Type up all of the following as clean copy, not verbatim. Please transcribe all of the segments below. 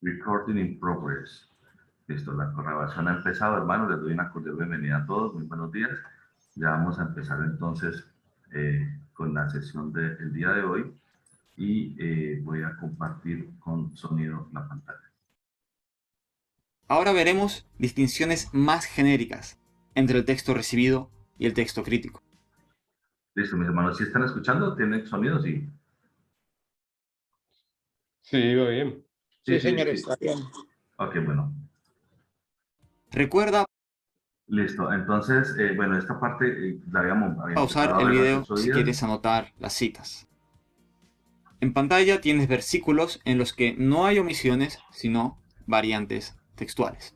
Recording in progress. Listo, la grabación ha empezado, hermanos. Les doy una cordial bienvenida a todos. Muy buenos días. Ya vamos a empezar entonces con la sesión del día de hoy y voy a compartir con sonido la pantalla. Ahora veremos distinciones más genéricas entre el texto recibido y el texto crítico. Listo, mis hermanos. ¿Sí están escuchando? ¿Tienen sonido? Sí. Sí, va bien. Sí, señor, está bien. Ok, bueno. Recuerda Listo. Entonces, bueno, esta parte la habíamos pausar empezado a el ver video hace 8 si días. quieres anotar las citas. En pantalla tienes versículos en los que no hay omisiones, sino variantes textuales.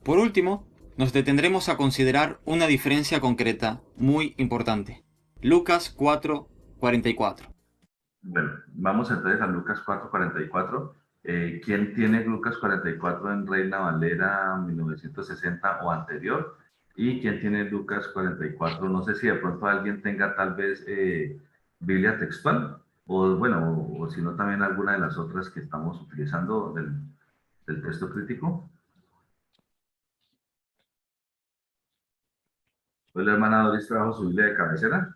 Por último, nos detendremos a considerar una diferencia concreta muy importante. Lucas 4:44. Bueno, vamos entonces a Lucas 4:44. ¿Quién tiene Lucas 44 en Reina Valera 1960 o anterior? ¿Y quién tiene Lucas 44? No sé si de pronto alguien tenga tal vez Biblia textual, o bueno, o si no también alguna de las otras que estamos utilizando del texto crítico. ¿Pues la hermana Doris trajo su Biblia de cabecera?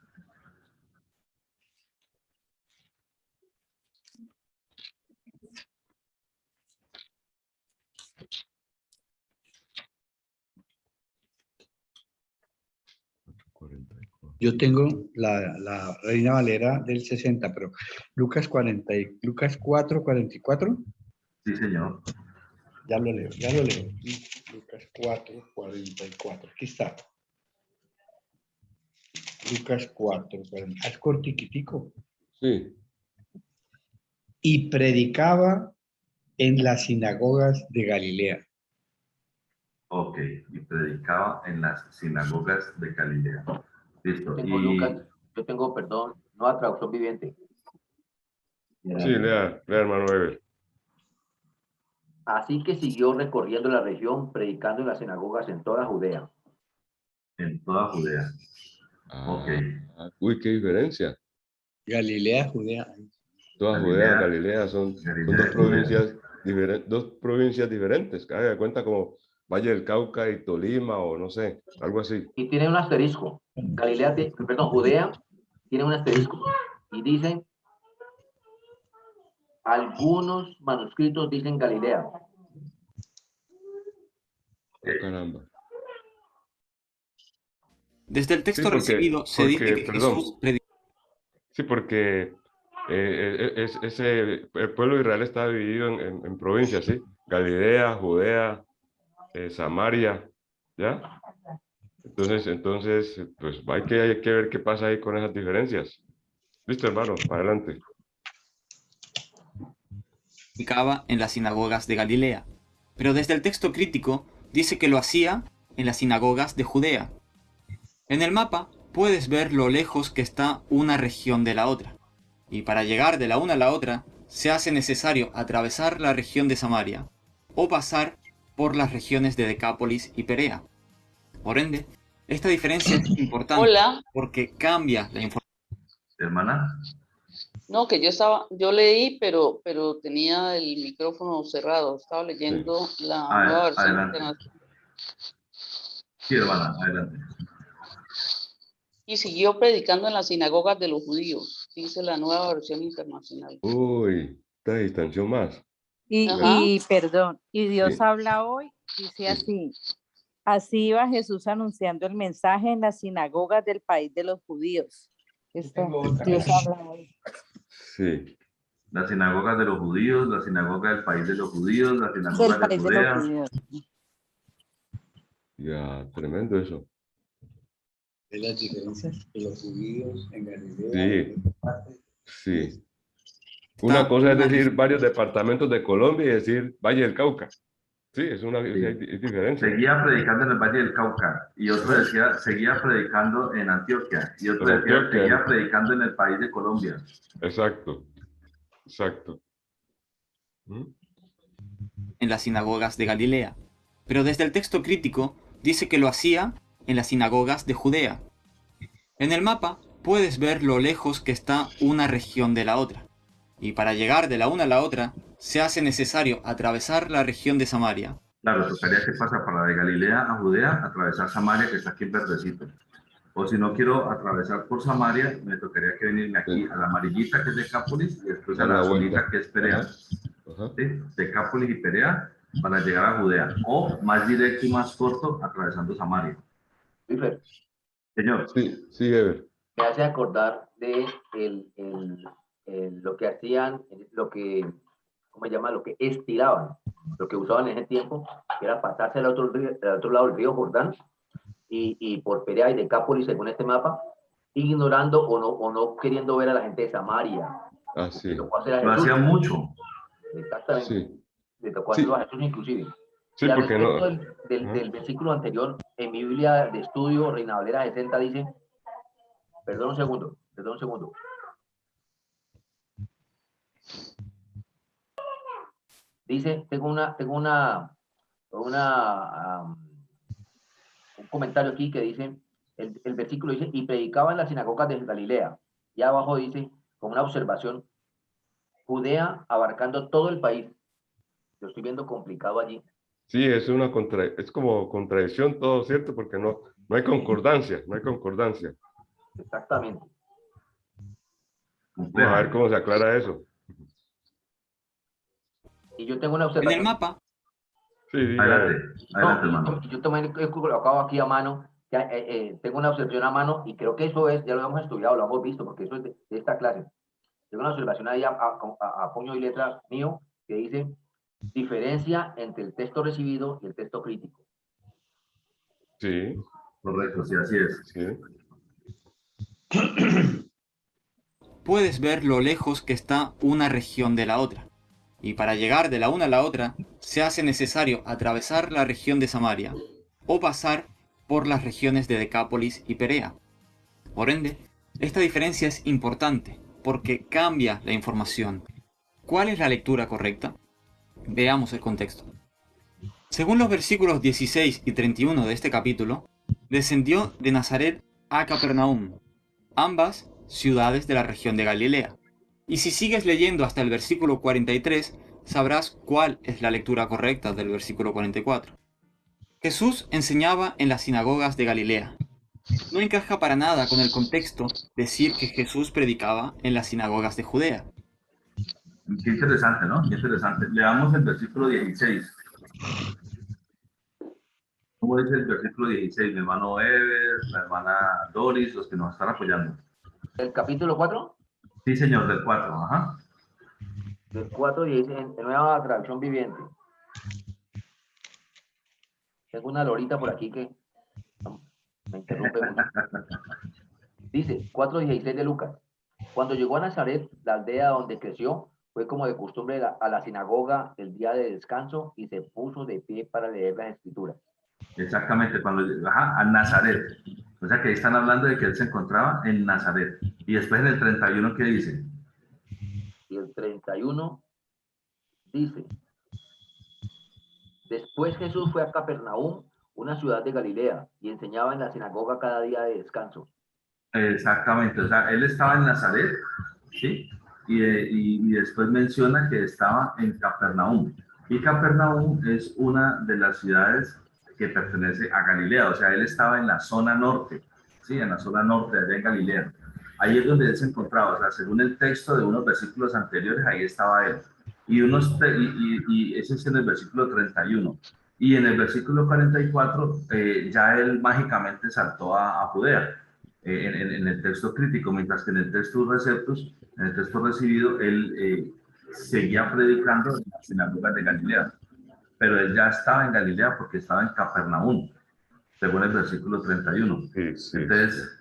Yo tengo la Reina Valera del 60, pero Lucas 4:44. Sí, señor. Ya lo leo, ya lo leo. Lucas 4:44. Aquí está. Lucas 4:44. Es cortiquitico. Sí. Y predicaba en las sinagogas de Galilea. Ok, y predicaba en las sinagogas de Galilea. Listo. Tengo Lucas, yo tengo, perdón, nueva traducción viviente. Sí, lea, hermano Weber. Así que siguió recorriendo la región, predicando en las sinagogas en toda Judea. En toda Judea. Ok. Uy, qué diferencia. Galilea, Judea. Toda Judea, Galilea son Galilea dos provincias diferentes. Haga de cuenta como Valle del Cauca y Tolima o no sé, algo así. Y tiene un asterisco. Judea tiene un asterisco. Y dice, algunos manuscritos dicen Galilea. Caramba. Desde el texto recibido se dice que Jesús predicó. Sí, porque el pueblo de Israel está dividido en provincias, ¿sí? Galilea, Judea, Samaria, ¿ya? Entonces, pues hay que ver qué pasa ahí con esas diferencias. Listo, hermano, adelante. Predicaba en las sinagogas de Galilea, pero desde el texto crítico dice que lo hacía en las sinagogas de Judea. En el mapa puedes ver lo lejos que está una región de la otra, y para llegar de la una a la otra se hace necesario atravesar la región de Samaria o pasar por las regiones de Decápolis y Perea. Por ende, esta diferencia es importante porque cambia la información. Hermana. No, que yo leí, pero tenía el micrófono cerrado. Estaba leyendo la nueva versión internacional. Sí, hermana, adelante. Y siguió predicando en las sinagogas de los judíos, dice la nueva versión internacional. Uy, esta distancia más. Y perdón, y Dios habla hoy, dice así. Así iba Jesús anunciando el mensaje en las sinagogas del país de los judíos. Dios habla hoy. Sí. Las sinagogas de los judíos, la sinagoga del país de los judíos, la sinagoga de Judea. Ya, tremendo eso. De las diferencias de los judíos en Galilea. Sí. Una cosa es decir varios departamentos de Colombia y decir Valle del Cauca. Sí, es diferencia. Seguía predicando en el Valle del Cauca y otro decía, seguía predicando en Antioquia y otro decía, seguía predicando en el país de Colombia. Exacto. En en las sinagogas de Galilea, pero desde el texto crítico dice que lo hacía en las sinagogas de Judea. En el mapa puedes ver lo lejos que está una región de la otra, y para llegar de la una a la otra se hace necesario atravesar la región de Samaria. Claro, tocaría que pasa para de Galilea a Judea, atravesar Samaria, que está aquí en verdecito. O si no quiero atravesar por Samaria, me tocaría que venirme aquí a la amarillita, que es Decápolis, y después a la azulita, que es Perea. ¿Sí? Decápolis y Perea, para llegar a Judea. O más directo y más corto, atravesando Samaria. Wilfer, Señor. Sí, sí, Ever. me hace acordar de lo que hacían, lo que, ¿cómo se llama? Lo que estiraban, lo que usaban en ese tiempo, que era pasarse al otro lado del río Jordán, y por Perea y Decápolis, según este mapa, ignorando o no queriendo ver a la gente de Samaria. Ah, sí. Lo hacían mucho. Exactamente. Sí. Le tocó hacerlo a Jesús inclusive. Sí, porque no. Del versículo anterior, en mi Biblia de estudio, Reina Valera 60, dice, perdón un segundo. Dice, tengo un comentario aquí que dice, el versículo dice, y predicaba en las sinagogas de Galilea. Y abajo dice, con una observación, Judea abarcando todo el país. Lo estoy viendo complicado allí. Sí, es como contradicción todo, ¿cierto? Porque no hay concordancia, Exactamente. Vamos a ver cómo se aclara eso. Y yo tengo una En observación. el mapa. Sí, adelante, hermano. Yo también he colocado aquí a mano, tengo una observación a mano, y creo que eso ya lo hemos estudiado, lo hemos visto, porque eso es de esta clase. Tengo una observación ahí a puño y letra mío, que dice, diferencia entre el texto recibido y el texto crítico. Sí. Correcto, sí, así es. Sí. Puedes ver lo lejos que está una región de la otra, y para llegar de la una a la otra se hace necesario atravesar la región de Samaria, o pasar por las regiones de Decápolis y Perea. Por ende, esta diferencia es importante, porque cambia la información. ¿Cuál es la lectura correcta? Veamos el contexto. Según los versículos 16 y 31 de este capítulo, descendió de Nazaret a Capernaum, ambas ciudades de la región de Galilea. Y si sigues leyendo hasta el versículo 43, sabrás cuál es la lectura correcta del versículo 44. Jesús enseñaba en las sinagogas de Galilea. No encaja para nada con el contexto decir que Jesús predicaba en las sinagogas de Judea. Qué interesante, ¿no? Qué interesante. Leamos el versículo 16. ¿Cómo dice el versículo 16? Mi hermano Ever, la hermana Doris, los que nos están apoyando. ¿El capítulo 4? Sí, señor, del 4, ajá. Del 4 y dice, en nueva traducción viviente. Tengo una lorita por aquí que me interrumpe mucho. Dice, 4:16 de Lucas. Cuando llegó a Nazaret, la aldea donde creció, fue como de costumbre a la sinagoga el día de descanso y se puso de pie para leer las escrituras. Exactamente, a Nazaret. O sea que ahí están hablando de que él se encontraba en Nazaret. Y después en el 31, ¿qué dice? Y el 31 dice, después Jesús fue a Capernaum, una ciudad de Galilea, y enseñaba en la sinagoga cada día de descanso. Exactamente, o sea, él estaba en Nazaret, ¿sí? Y después menciona que estaba en Capernaum. Y Capernaum es una de las ciudades que pertenece a Galilea, o sea, él estaba en la zona norte, ¿sí? En la zona norte, allá en Galilea. Ahí es donde él se encontraba, o sea, según el texto de unos versículos anteriores, ahí estaba él. Y ese es en el versículo 31. Y en el versículo 44, ya él mágicamente saltó a Judea. En el texto crítico, mientras que en el texto receptus, en el texto recibido, él seguía predicando en las sinagogas de Galilea, pero él ya estaba en Galilea porque estaba en Capernaum, según el versículo 31. Sí. Entonces,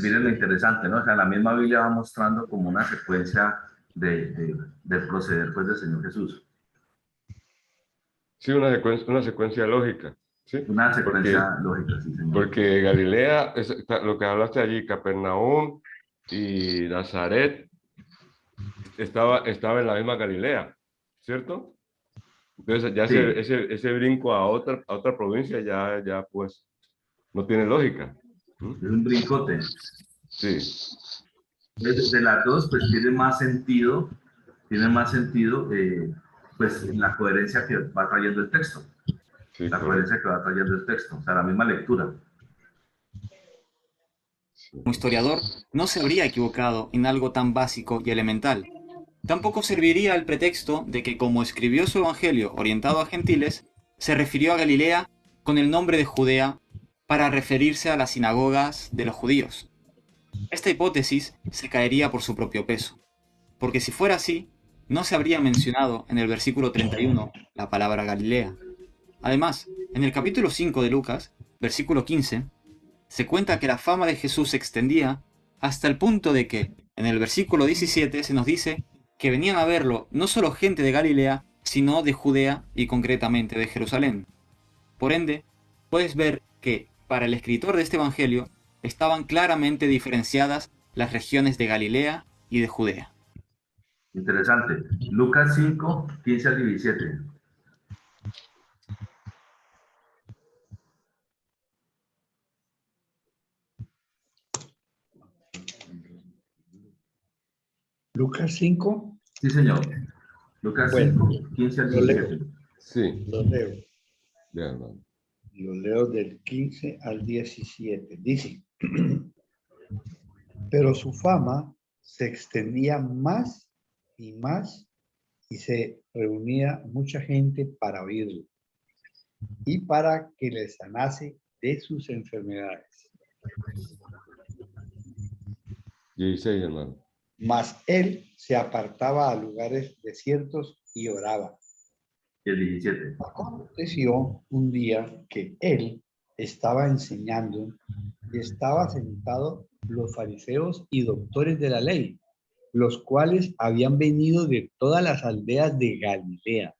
miren lo interesante, ¿no? O sea, la misma Biblia va mostrando como una secuencia del proceder pues, del Señor Jesús. Sí, una secuencia lógica. ¿Sí? Una secuencia lógica, sí, señor. Porque Galilea, lo que hablaste allí, Capernaum y Nazaret, estaba en la misma Galilea, ¿cierto? Entonces ya Sí. ese brinco a otra provincia ya pues no tiene lógica. Es un brincote. Sí, De las dos, pues tiene más sentido, pues la coherencia que va trayendo el texto, sí, la correcto. coherencia que va trayendo el texto, o sea, la misma lectura. Como historiador, no se habría equivocado en algo tan básico y elemental. Tampoco serviría el pretexto de que, como escribió su evangelio orientado a gentiles, se refirió a Galilea con el nombre de Judea para referirse a las sinagogas de los judíos. Esta hipótesis se caería por su propio peso, porque si fuera así, no se habría mencionado en el versículo 31 la palabra Galilea. Además, en el capítulo 5 de Lucas, versículo 15, se cuenta que la fama de Jesús se extendía hasta el punto de que, en el versículo 17, se nos dice que venían a verlo no solo gente de Galilea, sino de Judea y concretamente de Jerusalén. Por ende, puedes ver que, para el escritor de este evangelio, estaban claramente diferenciadas las regiones de Galilea y de Judea. Interesante. Lucas 5, 15 al 17. Lucas 5. Sí, señor. Lucas Bueno, 5, 15 al lo leo. 17. Sí, Lo leo. ya, hermano. Lo leo del 15 al 17. Dice, pero su fama se extendía más y se reunía mucha gente para oírlo y para que le sanase de sus enfermedades. 16, hermano. Mas él se apartaba a lugares desiertos y oraba. Y el 17. Aconteció un día que él estaba enseñando y estaba sentado los fariseos y doctores de la ley, los cuales habían venido de todas las aldeas de Galilea,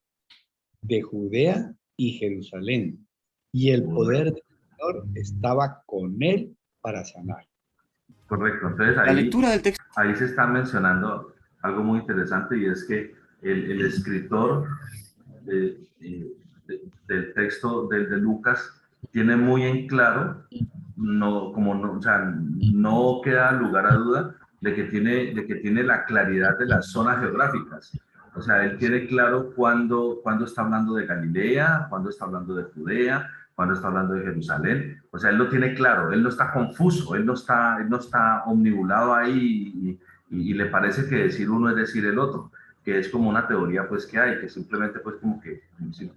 de Judea y Jerusalén, y el poder del Señor estaba con él para sanar. Correcto. Entonces La lectura del texto ahí se está mencionando algo muy interesante y es que el escritor del texto de Lucas tiene muy en claro, o sea, no queda lugar a duda de que tiene la claridad de las zonas geográficas. O sea, él tiene claro cuándo está hablando de Galilea, cuándo está hablando de Judea, cuándo está hablando de Jerusalén. O sea, él lo tiene claro, él no está confuso, él no está omnibulado ahí y le parece que decir uno es decir el otro, que es como una teoría pues que hay, que simplemente pues como que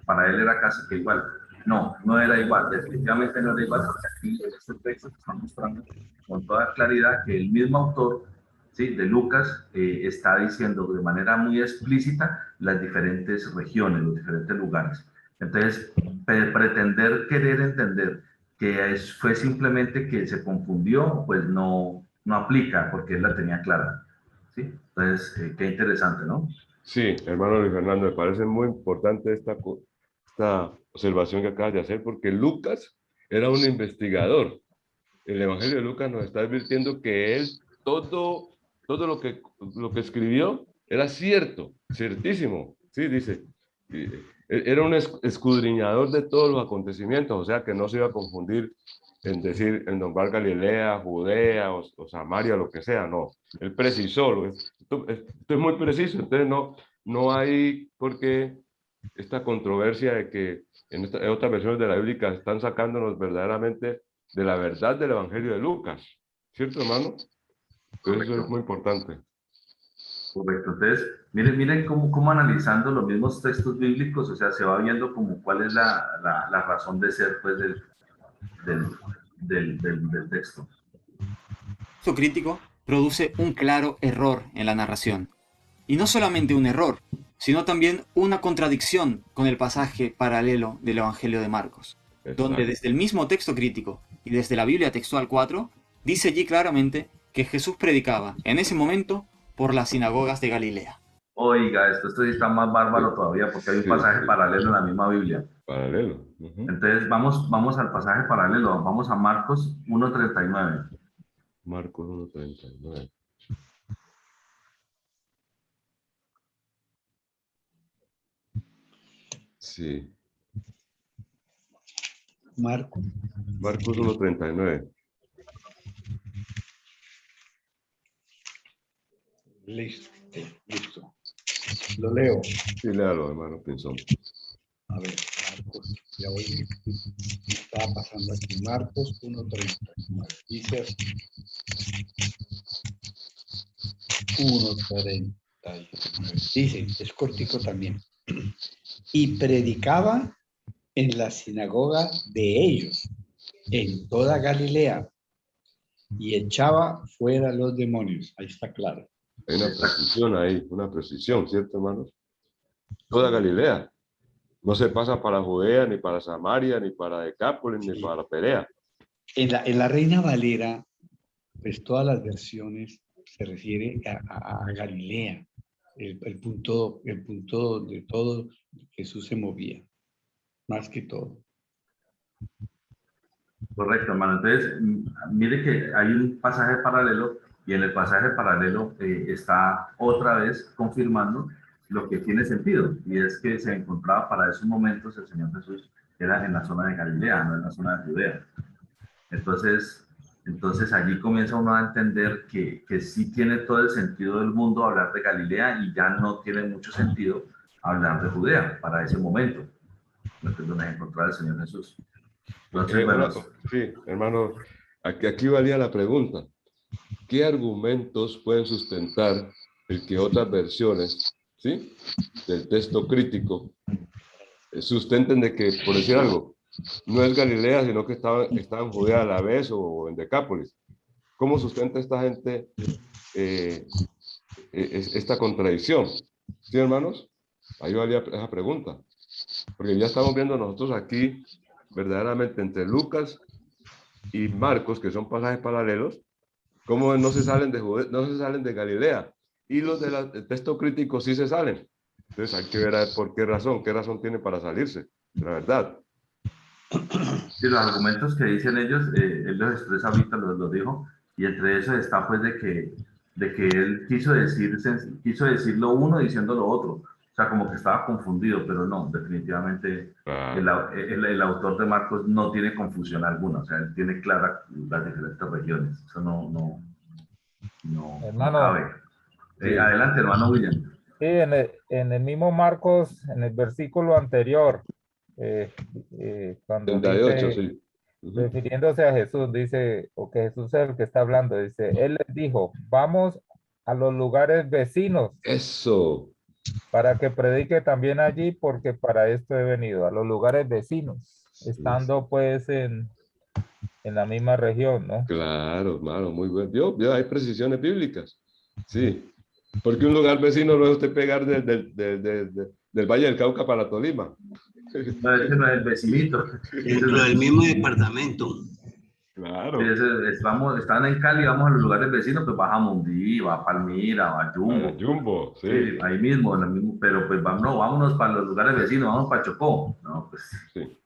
para él era casi que igual. No, no era igual, definitivamente no era igual, porque aquí en este texto se está mostrando con toda claridad que el mismo autor, ¿sí?, de Lucas está diciendo de manera muy explícita las diferentes regiones, los diferentes lugares. Entonces, pretender querer entender que fue simplemente que se confundió, pues no aplica, porque él la tenía clara. ¿Sí? Entonces, qué interesante, ¿no? Sí, hermano Luis Fernando, me parece muy importante esta observación que acabas de hacer, porque Lucas era un investigador. El Evangelio de Lucas nos está advirtiendo que él, todo lo que escribió era cierto, ciertísimo. Sí, dice, era un escudriñador de todos los acontecimientos, o sea que no se iba a confundir en decir, en nombrar Galilea, Judea o Samaria, lo que sea, no. Él precisó, esto es muy preciso, entonces no hay por qué esta controversia de que en otras versiones de la Biblia están sacándonos verdaderamente de la verdad del Evangelio de Lucas. ¿Cierto, hermano? Entonces eso es muy importante. Correcto. Entonces, miren cómo analizando los mismos textos bíblicos, o sea, se va viendo como cuál es la razón de ser, pues, del texto. El texto crítico produce un claro error en la narración. Y no solamente un error, sino también una contradicción con el pasaje paralelo del Evangelio de Marcos, donde Exacto. desde el mismo texto crítico y desde la Biblia textual 4, dice allí claramente que Jesús predicaba en ese momento por las sinagogas de Galilea. Oiga, esto sí está más bárbaro todavía porque hay un Sí, pasaje sí, paralelo en la misma Biblia. paralelo. Ujú. Entonces, vamos al pasaje paralelo, vamos a Marcos 1:39. Marcos 1:39. Sí. Marcos. Marcos 1:39. Listo, listo. Lo leo. Sí, léalo, hermano Pinzón. A ver, Marcos, ya voy. Estaba pasando aquí. Marcos 1:39. Dice así. 1:39. Dice, es cortico también. Y predicaba en la sinagoga de ellos, en toda Galilea, y echaba fuera los demonios. Ahí está claro. Hay una precisión ahí, una precisión, ¿cierto, hermanos? Toda Galilea. No se pasa para Judea, ni para Samaria, ni para Decápolis, ni para Perea. En la Reina Valera, pues todas las versiones se refiere a Galilea, el punto donde todo Jesús se movía, más que todo. Correcto, hermano. Entonces, mire que hay un pasaje paralelo y en el pasaje paralelo está otra vez confirmando lo que tiene sentido, y es que se encontraba para esos momentos el Señor Jesús era en la zona de Galilea, no en la zona de Judea. Entonces allí comienza uno a entender que sí tiene todo el sentido del mundo hablar de Galilea y ya no tiene mucho sentido hablar de Judea para ese momento, donde encontrar al Señor Jesús. Entonces, bueno, sí, hermano, aquí valía la pregunta. ¿Qué argumentos pueden sustentar el que otras versiones, ¿sí?, del texto crítico sustenten de que, por decir algo, no es Galilea, sino que estaba en Judea a la vez o en Decápolis? ¿Cómo sustenta esta gente esta contradicción? ¿Sí, hermanos? Ahí valía esa pregunta. Porque ya estamos viendo nosotros aquí, verdaderamente, entre Lucas y Marcos, que son pasajes paralelos, cómo no se salen de Judea, no se salen de Galilea. Y los del texto crítico sí se salen. Entonces hay que ver por qué razón tiene para salirse, la verdad. Sí, los argumentos que dicen ellos, él los expresa ahorita, los dijo, y entre esos está pues de que él quiso decir lo uno diciendo lo otro. O sea, como que estaba confundido, pero no, definitivamente el autor de Marcos no tiene confusión alguna. O sea, él tiene claras las diferentes regiones. Eso no cabe. Adelante, hermano William. Sí, en el mismo Marcos, en el versículo anterior, cuando 38, dice, sí. refiriéndose a Jesús, dice, o que Jesús es el que está hablando, dice, él les dijo, vamos a los lugares vecinos. Eso. Para que predique también allí, porque para esto he venido, a los lugares vecinos, estando pues en la misma región, ¿no? Claro, hermano, muy bueno. Yo, hay precisiones bíblicas. Sí. Porque un lugar vecino no es usted pegar del Valle del Cauca para Tolima. No, ese no es el vecinito. Dentro del mismo departamento. Claro. Están en Cali, vamos a los lugares vecinos, pues vas a Mundí, va a Palmira, va a Jumbo. Jumbo, sí. Sí, ahí mismo, pero pues vámonos para los lugares vecinos, vamos para Chocó. No, pues, sí.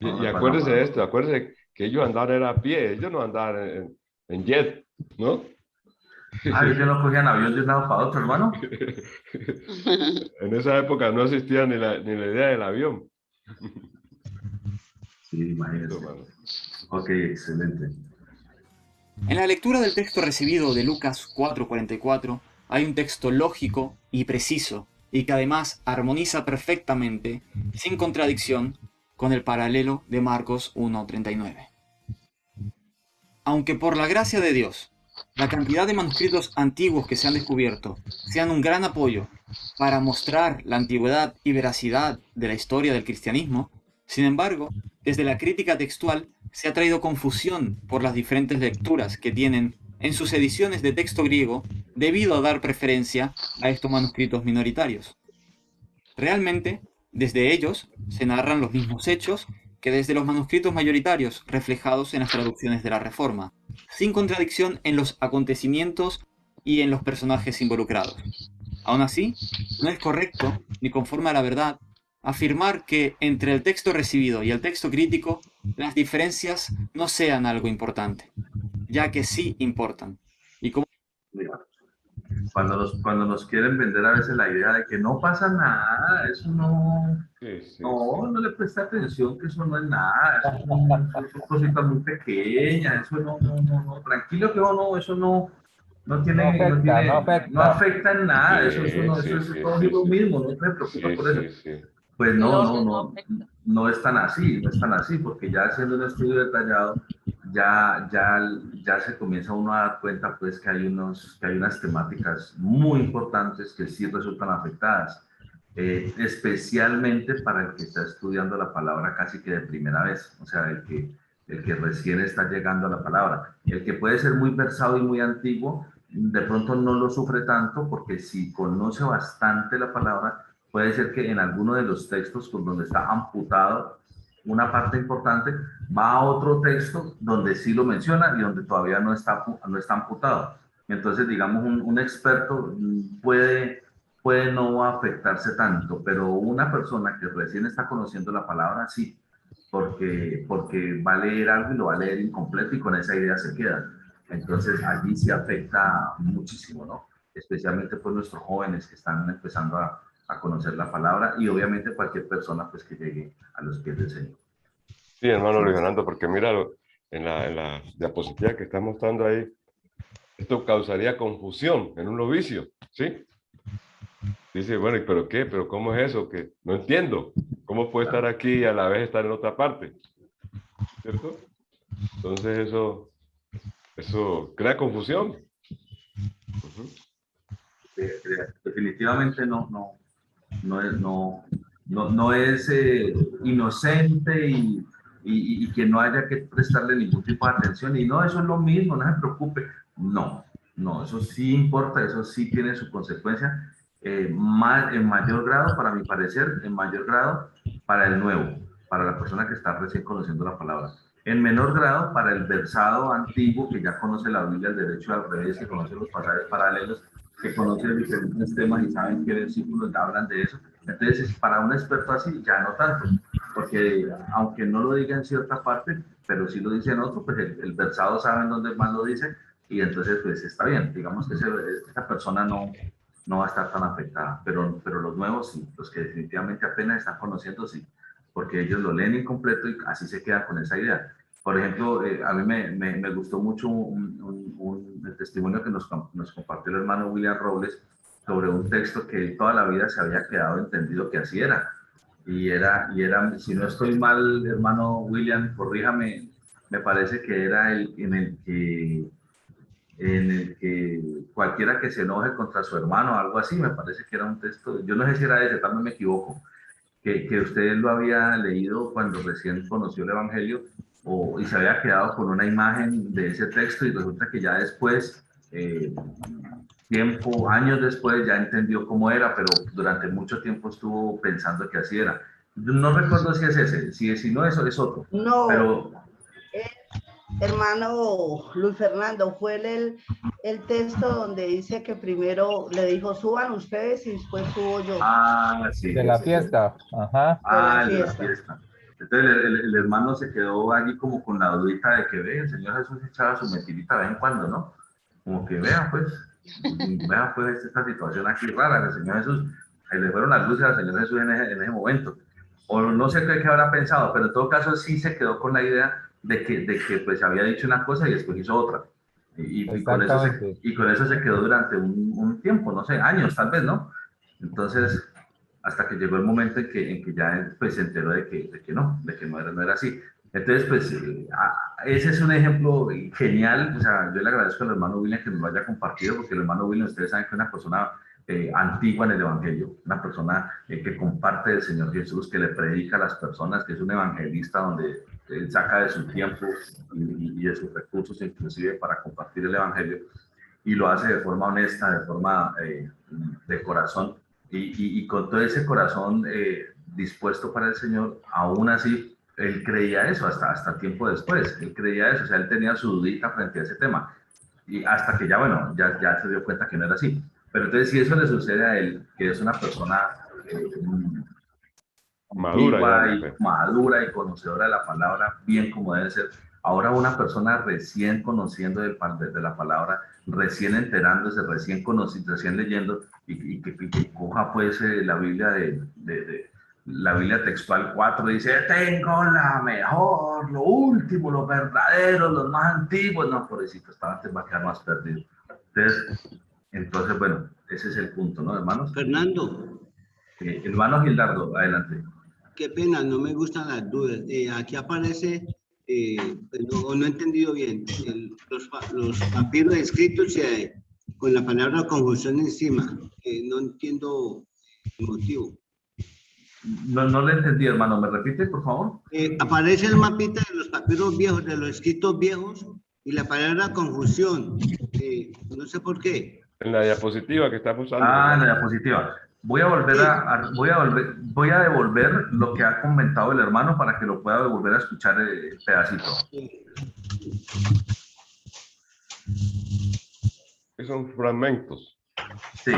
Y acuérdese de esto, acuérdese que ellos andaban a pie, ellos no andaban en jet, ¿no? Ellos no cogían avión de un lado para otro, hermano. En esa época no existía ni la idea del avión. Sí, imagínese. Ok, excelente. En la lectura del texto recibido de Lucas 4:44 hay un texto lógico y preciso, y que además armoniza perfectamente, sin contradicción, con el paralelo de Marcos 1:39. Aunque por la gracia de Dios, la cantidad de manuscritos antiguos que se han descubierto sean un gran apoyo para mostrar la antigüedad y veracidad de la historia del cristianismo, sin embargo, desde la crítica textual se ha traído confusión por las diferentes lecturas que tienen en sus ediciones de texto griego debido a dar preferencia a estos manuscritos minoritarios. Realmente, desde ellos se narran los mismos hechos que desde los manuscritos mayoritarios reflejados en las traducciones de la Reforma, sin contradicción en los acontecimientos y en los personajes involucrados. Aún así, no es correcto, ni conforme a la verdad, afirmar que entre el texto recibido y el texto crítico las diferencias no sean algo importante, ya que sí importan. Y como... cuando nos quieren vender a veces la idea de que no pasa nada, eso no, no le presta atención, que eso no es nada, eso son cositas muy pequeñas, eso no, tranquilo que eso no afecta en nada, eso es todo lo mismo, no te preocupes por eso. Pues no es tan así, porque ya haciendo un estudio detallado, ya se comienza uno a dar cuenta pues que hay unas temáticas muy importantes que sí resultan afectadas, especialmente para el que está estudiando la palabra casi que de primera vez, o sea, el que recién está llegando a la palabra. El que puede ser muy versado y muy antiguo, de pronto no lo sufre tanto, porque si conoce bastante la palabra, puede ser que en alguno de los textos con donde está amputado una parte importante, va a otro texto donde sí lo menciona y donde todavía no está amputado. Entonces, digamos, un experto puede no afectarse tanto, pero una persona que recién está conociendo la palabra, sí, porque va a leer algo y lo va a leer incompleto y con esa idea se queda. Entonces, allí sí afecta muchísimo, ¿no? Especialmente por nuestros jóvenes que están empezando a conocer la palabra, y obviamente cualquier persona pues que llegue a los pies del Señor. Sí, hermano Luis Fernando, porque míralo, en la diapositiva que está mostrando ahí, esto causaría confusión en un novicio, ¿sí? Dice, bueno, ¿pero qué? ¿Pero cómo es eso? Que no entiendo. ¿Cómo puede estar aquí y a la vez estar en otra parte? ¿Cierto? Entonces eso crea confusión. Definitivamente no es inocente y que no haya que prestarle ningún tipo de atención, y no, eso es lo mismo, no se preocupe. No, eso sí importa, eso sí tiene su consecuencia, en mayor grado, para mi parecer, en mayor grado para el nuevo, para la persona que está recién conociendo la palabra. En menor grado para el versado antiguo, que ya conoce la Biblia al derecho y al revés, que conoce los pasajes paralelos, que conoce diferentes temas y saben qué versículos hablan de eso. Entonces, para un experto así, ya no tanto, porque aunque no lo diga en cierta parte, pero sí lo dice en otro, pues el versado sabe en dónde más lo dice, y entonces pues está bien. Digamos que esta persona no va a estar tan afectada, pero los nuevos sí, los que definitivamente apenas están conociendo, sí, porque ellos lo leen incompleto y así se quedan con esa idea. Por ejemplo, a mí me gustó mucho el testimonio que nos compartió el hermano William Robles sobre un texto que toda la vida se había quedado entendido que así era. Y era, si no estoy mal, hermano William, corríjame, me parece que era en el que cualquiera que se enoje contra su hermano, algo así, me parece que era un texto, yo no sé si era ese, también me equivoco, que usted lo había leído cuando recién conoció el Evangelio, y se había quedado con una imagen de ese texto, y resulta que ya después, años después, ya entendió cómo era, pero durante mucho tiempo estuvo pensando que así era. No recuerdo si es ese, si no, eso es otro. No, pero... hermano Luis Fernando, fue el texto donde dice que primero le dijo, suban ustedes y después subo yo. Ah, sí. De la fiesta. Ajá. Ah, de la fiesta. Entonces el hermano se quedó allí como con la dudita de que ve, el Señor Jesús echaba su mentirita de vez en cuando, ¿no? Como que vean pues esta situación aquí rara, el Señor Jesús, le fueron las luces al Señor Jesús en ese momento. O no sé qué habrá pensado, pero en todo caso sí se quedó con la idea de que pues había dicho una cosa y después hizo otra. Y con eso se quedó durante un tiempo, no sé, años tal vez, ¿no? Entonces, hasta que llegó el momento en que ya pues, se enteró de que no era así. Entonces, pues, ese es un ejemplo genial. O sea, yo le agradezco al hermano William que nos lo haya compartido, porque el hermano William, ustedes saben que es una persona antigua en el Evangelio, una persona que comparte del Señor Jesús, que le predica a las personas, que es un evangelista donde él saca de su tiempo y de sus recursos inclusive para compartir el Evangelio, y lo hace de forma honesta, de forma de corazón, y con todo ese corazón dispuesto para el Señor. Aún así él creía eso hasta tiempo después, él creía eso, o sea, él tenía su dudita frente a ese tema, y hasta que ya se dio cuenta que no era así. Pero entonces, si eso le sucede a él, que es una persona madura y conocedora de la palabra, bien como debe ser, ahora una persona recién conociendo de la palabra, recién enterándose, recién conociendo, recién leyendo, y que coja pues la Biblia la Biblia textual 4, dice, tengo la mejor, lo último, lo verdadero, los más antiguos. No, pobrecito, antes va a quedar más perdido. Entonces, bueno, ese es el punto, ¿no, hermanos? Fernando. Hermano Gildardo, adelante. Qué pena, no me gustan las dudas. Aquí aparece, no he entendido bien, los papiros escritos con la palabra conjunción encima. No entiendo el motivo. No le entendí, hermano. ¿Me repite, por favor? Aparece el mapita de los papiros viejos, de los escritos viejos, y la palabra conjunción. No sé por qué. En la diapositiva que estamos usando. Ah, en la diapositiva. Voy a devolver lo que ha comentado el hermano para que lo pueda volver a escuchar el pedacito. Son fragmentos. Sí.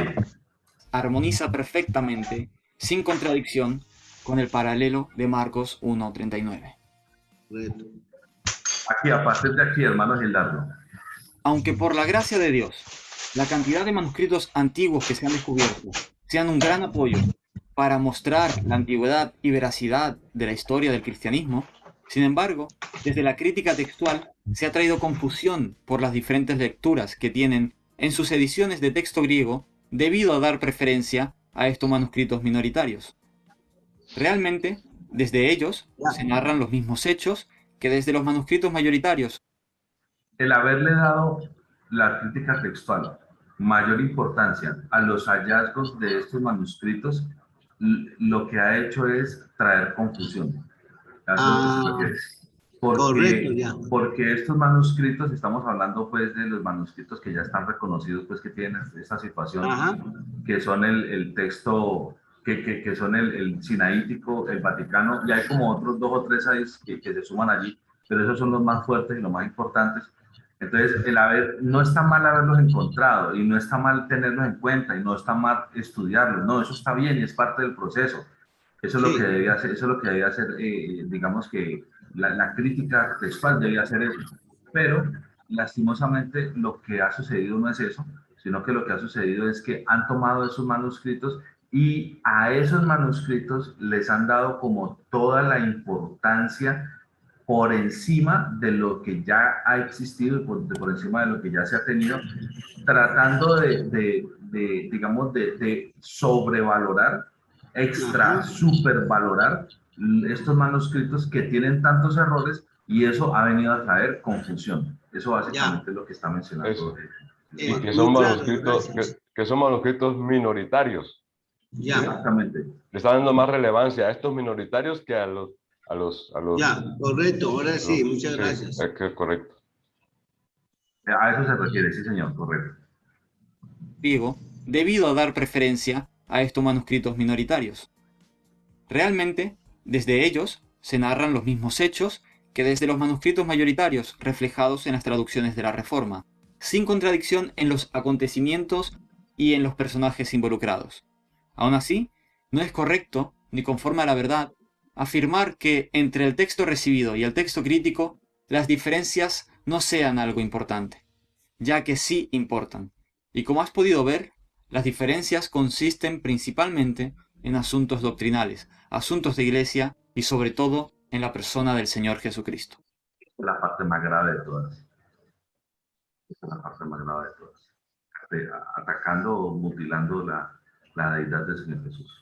Armoniza perfectamente, sin contradicción, con el paralelo de Marcos 1:39. Aquí, a partir de aquí, hermano Gildardo. Aunque por la gracia de Dios, la cantidad de manuscritos antiguos que se han descubierto sean un gran apoyo para mostrar la antigüedad y veracidad de la historia del cristianismo, sin embargo, desde la crítica textual se ha traído confusión por las diferentes lecturas que tienen en sus ediciones de texto griego debido a dar preferencia a estos manuscritos minoritarios. Realmente, desde ellos se narran los mismos hechos que desde los manuscritos mayoritarios. El haberle dado la crítica textual mayor importancia a los hallazgos de estos manuscritos, lo que ha hecho es traer confusión. Porque estos manuscritos, estamos hablando pues de los manuscritos que ya están reconocidos, pues que tienen esta situación, que son el texto, que son el sinaítico, el vaticano, y hay como otros 2 o 3 ahí que se suman allí, pero esos son los más fuertes y los más importantes. Entonces, no está mal haberlos encontrado y no está mal tenerlos en cuenta y no está mal estudiarlos, no, eso está bien y es parte del proceso. Eso es lo que debía hacer, eso es lo que debía hacer, digamos que la crítica textual debía hacer eso. Pero, lastimosamente, lo que ha sucedido no es eso, sino que lo que ha sucedido es que han tomado esos manuscritos y a esos manuscritos les han dado como toda la importancia por encima de lo que ya ha existido y por encima de lo que ya se ha tenido, tratando digamos, de sobrevalorar, supervalorar estos manuscritos que tienen tantos errores, y eso ha venido a traer confusión. Eso básicamente es lo que está mencionando. Y que son manuscritos, que son manuscritos minoritarios. Exactamente. Le está dando más relevancia a estos minoritarios que a los... Ya, correcto, ahora sí, muchas gracias. Correcto. A eso se refiere, sí señor, correcto. Griego, debido a dar preferencia a estos manuscritos minoritarios. Realmente, desde ellos se narran los mismos hechos que desde los manuscritos mayoritarios reflejados en las traducciones de la Reforma, sin contradicción en los acontecimientos y en los personajes involucrados. Aún así, no es correcto, ni conforme a la verdad, afirmar que entre el texto recibido y el texto crítico las diferencias no sean algo importante, ya que sí importan. Y como has podido ver, las diferencias consisten principalmente en asuntos doctrinales, asuntos de iglesia y sobre todo en la persona del Señor Jesucristo. La parte más grave de todas. La parte más grave de todas. Atacando o mutilando la deidad del Señor Jesús.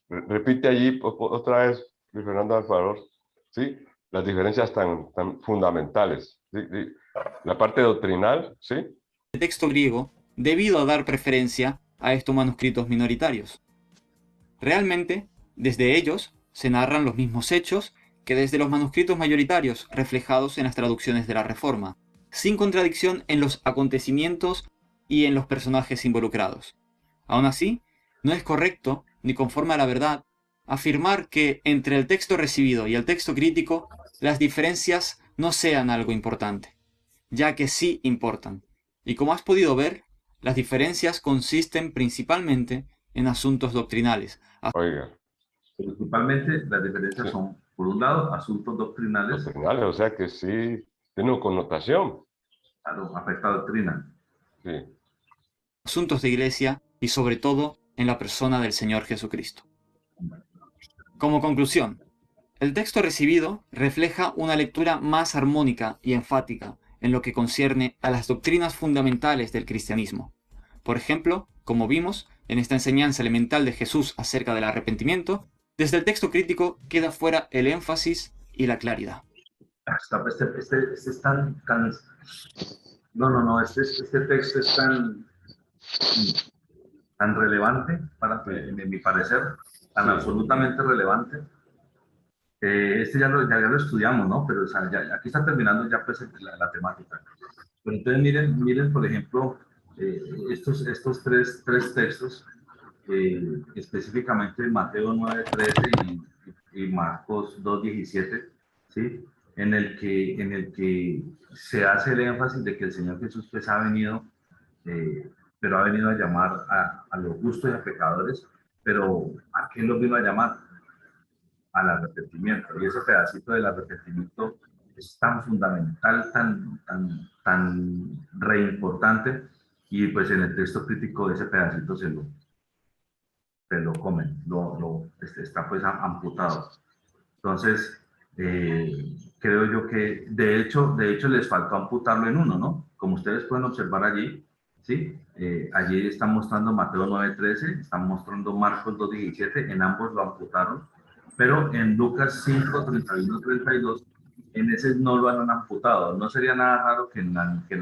Repite allí otra vez, Luis Fernando, al favor, ¿sí? Las diferencias tan fundamentales, ¿sí? La parte doctrinal, ¿sí? El texto griego, debido a dar preferencia a estos manuscritos minoritarios. Realmente, desde ellos se narran los mismos hechos que desde los manuscritos mayoritarios reflejados en las traducciones de la Reforma, sin contradicción en los acontecimientos y en los personajes involucrados. Aún así, no es correcto, ni conforme a la verdad, afirmar que entre el texto recibido y el texto crítico las diferencias no sean algo importante, ya que sí importan. Y como has podido ver, las diferencias consisten principalmente en asuntos doctrinales. Oiga. Principalmente las diferencias son, por un lado, asuntos doctrinales. Doctrinales, o sea que sí tiene una connotación. Claro, afecta a doctrina. Sí. Asuntos de iglesia y sobre todo en la persona del Señor Jesucristo. Como conclusión, el texto recibido refleja una lectura más armónica y enfática en lo que concierne a las doctrinas fundamentales del cristianismo. Por ejemplo, como vimos en esta enseñanza elemental de Jesús acerca del arrepentimiento, desde el texto crítico queda fuera el énfasis y la claridad. Este es tan... No, este texto es tan relevante, en mi parecer, tan absolutamente relevante. Este ya lo estudiamos, ¿no? Pero o sea, aquí está terminando ya pues la temática. Pero entonces miren por ejemplo, estos tres textos, específicamente Mateo 9:13 y Marcos 2:17, ¿sí? En el que se hace el énfasis de que el Señor Jesús pues ha venido, pero ha venido a llamar a los justos y a pecadores, pero ¿a qué los vino a llamar? Al arrepentimiento. Y ese pedacito del arrepentimiento es tan fundamental, tan re importante, y pues en el texto crítico ese pedacito se lo comen, está pues amputado. Entonces, creo yo que de hecho les faltó amputarlo en uno, ¿no? Como ustedes pueden observar allí, ¿sí? Allí están mostrando Mateo 9:13, están mostrando Marcos 2:17, en ambos lo amputaron, pero en Lucas 5:31-32, en ese no lo han amputado. No sería nada raro que en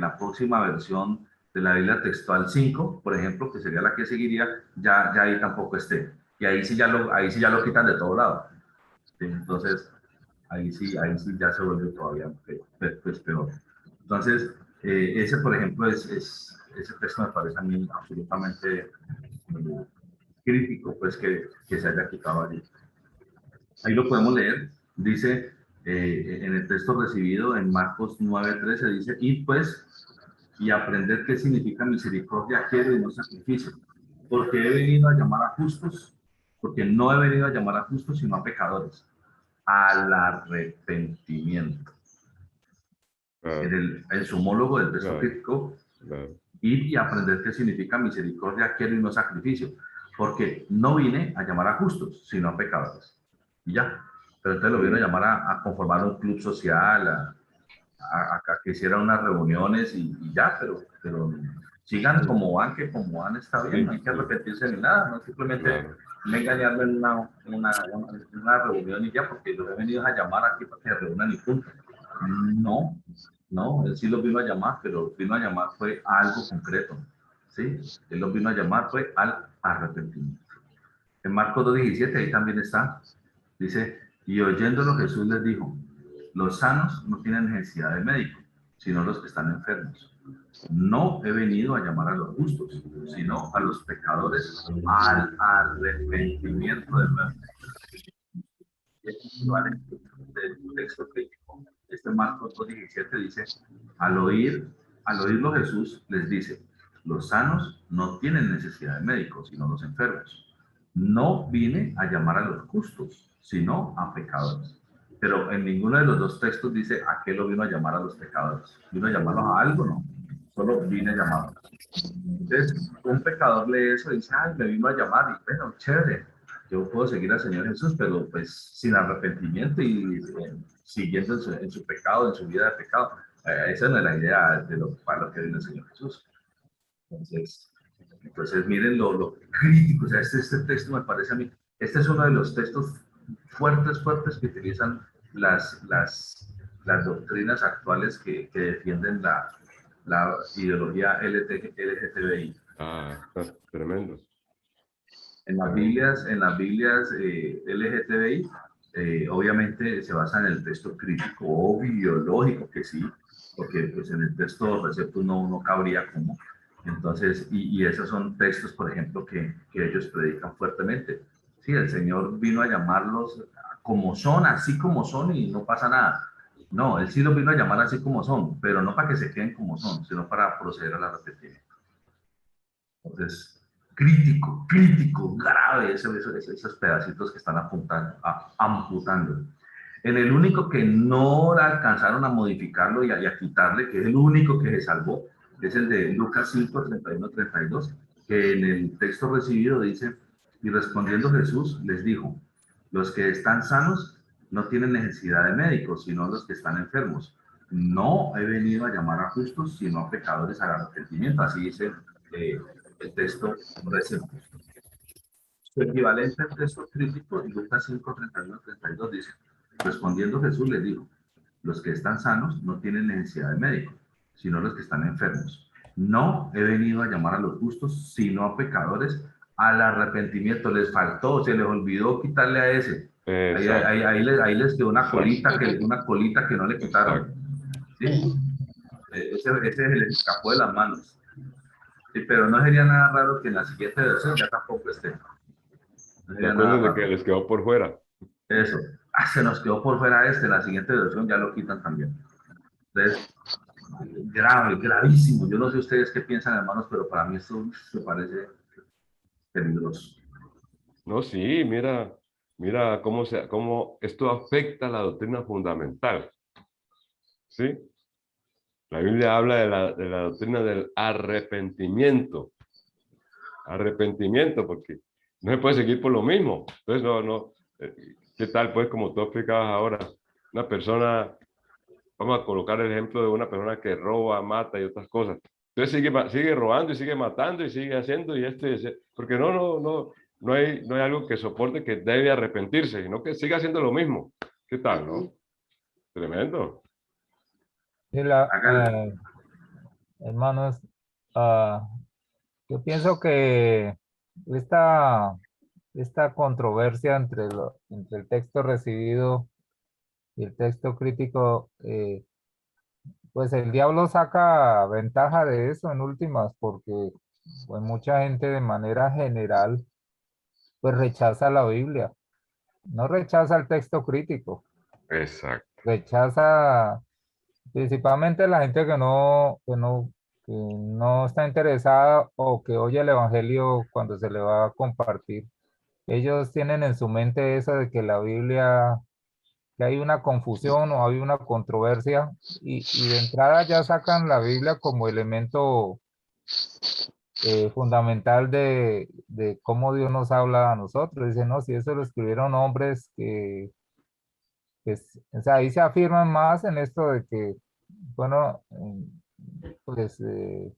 la próxima versión de la Biblia textual 5, por ejemplo, que sería la que seguiría, ya ahí tampoco esté. Y ahí sí ya lo quitan de todo lado. ¿Sí? Entonces, ahí sí ya se vuelve todavía pues, peor. Entonces, ese, por ejemplo, ese texto me parece a mí absolutamente crítico, pues, que se haya quitado allí. Ahí lo podemos leer, dice en el texto recibido en Marcos 9:13, dice, y aprender qué significa misericordia quiero y no sacrificio, porque he venido a llamar a justos, porque no he venido a llamar a justos, sino a pecadores, al arrepentimiento. En su homólogo del texto crítico, ir y aprender qué significa misericordia quiero y no sacrificio, porque no vine a llamar a justos, sino a pecadores. Y ya. Pero entonces lo vino a llamar a conformar un club social, a que hicieran unas reuniones y ya, pero sigan como van, que como van está bien, no hay que arrepentirse ni nada, no simplemente me engañarme en una reunión y ya, porque los he venido a llamar aquí para que se reúnan y punto. No, él sí los vino a llamar, pero vino a llamar fue a algo concreto, ¿sí? Él los vino a llamar fue al arrepentimiento. En Marcos 2:17 ahí también está, dice, y oyéndolo Jesús les dijo, los sanos no tienen necesidad de médico, sino los que están enfermos. No he venido a llamar a los justos, sino a los pecadores al arrepentimiento del nuevo. Del texto crítico, Marcos 2:17 dice, al oírlo Jesús les dice, los sanos no tienen necesidad de médico, sino los enfermos. No vine a llamar a los justos, sino a pecadores. Pero en ninguno de los dos textos dice a qué lo vino a llamar a los pecadores. ¿Vino a llamarlos a algo? No. Solo vine a llamarlos. Entonces, un pecador lee eso y dice, ay, me vino a llamar. Y bueno, chévere, yo puedo seguir al Señor Jesús, pero pues sin arrepentimiento y siguiendo en su pecado, en su vida de pecado. Esa no es la idea para lo que vino el Señor Jesús. Entonces miren lo crítico. O sea, este texto me parece a mí, este es uno de los textos fuertes que utilizan las doctrinas actuales que defienden la ideología LGTBI. Tremendo. En las Biblias LGTBI, obviamente se basa en el texto crítico o biológico, que sí, porque pues en el texto recepto no cabría como. Entonces, y esos son textos, por ejemplo, que ellos predican fuertemente. Sí, el Señor vino a llamarlos como son, así como son, y no pasa nada. No, Él sí los vino a llamar así como son, pero no para que se queden como son, sino para proceder al arrepentimiento. Entonces, crítico, grave esos pedacitos que están amputando. En el único que no alcanzaron a modificarlo y a quitarle, que es el único que se salvó, es el de Lucas 5, 31, 32, que en el texto recibido dice, y respondiendo Jesús les dijo, los que están sanos no tienen necesidad de médicos, sino los que están enfermos. No he venido a llamar a justos, sino a pecadores al arrepentimiento. Así dice el texto reciente. Su equivalente al texto crítico, en Lucas 5, 31, 32, dice, respondiendo Jesús les dijo, los que están sanos no tienen necesidad de médico, sino los que están enfermos. No he venido a llamar a los justos, sino a pecadores al arrepentimiento. Les faltó, se les olvidó quitarle a ese. Ahí les quedó una colita que no le quitaron. ¿Sí? Ese se les escapó de las manos. Sí, pero no sería nada raro que en la siguiente versión ya tampoco esté. No ¿Se acuerdan de que les quedó por fuera? Eso. Se nos quedó por fuera en la siguiente versión ya lo quitan también. Entonces, grave, gravísimo. Yo no sé ustedes qué piensan, hermanos, pero para mí esto me parece peligroso. No, sí, mira cómo esto afecta a la doctrina fundamental. ¿Sí? La Biblia habla de la doctrina del arrepentimiento. Arrepentimiento, porque no se puede seguir por lo mismo. Entonces, ¿qué tal, pues, como tú explicabas ahora? Una persona, vamos a colocar el ejemplo de una persona que roba, mata y otras cosas. Entonces sigue robando y sigue matando y sigue haciendo porque no hay algo que soporte que debe arrepentirse, sino que siga haciendo lo mismo. ¿Qué tal, no? Tremendo. Hermanos, yo pienso que esta controversia entre el texto recibido y el texto crítico, pues el diablo saca ventaja de eso en últimas, porque pues, mucha gente de manera general pues rechaza la Biblia, no rechaza el texto crítico. Exacto. Rechaza principalmente la gente que no está interesada o que oye el evangelio cuando se le va a compartir. Ellos tienen en su mente eso de que la Biblia, que hay una confusión o hay una controversia y de entrada ya sacan la Biblia como elemento fundamental de cómo Dios nos habla a nosotros. Dicen, no, si eso lo escribieron hombres o sea, ahí se afirman más en esto de que, bueno, pues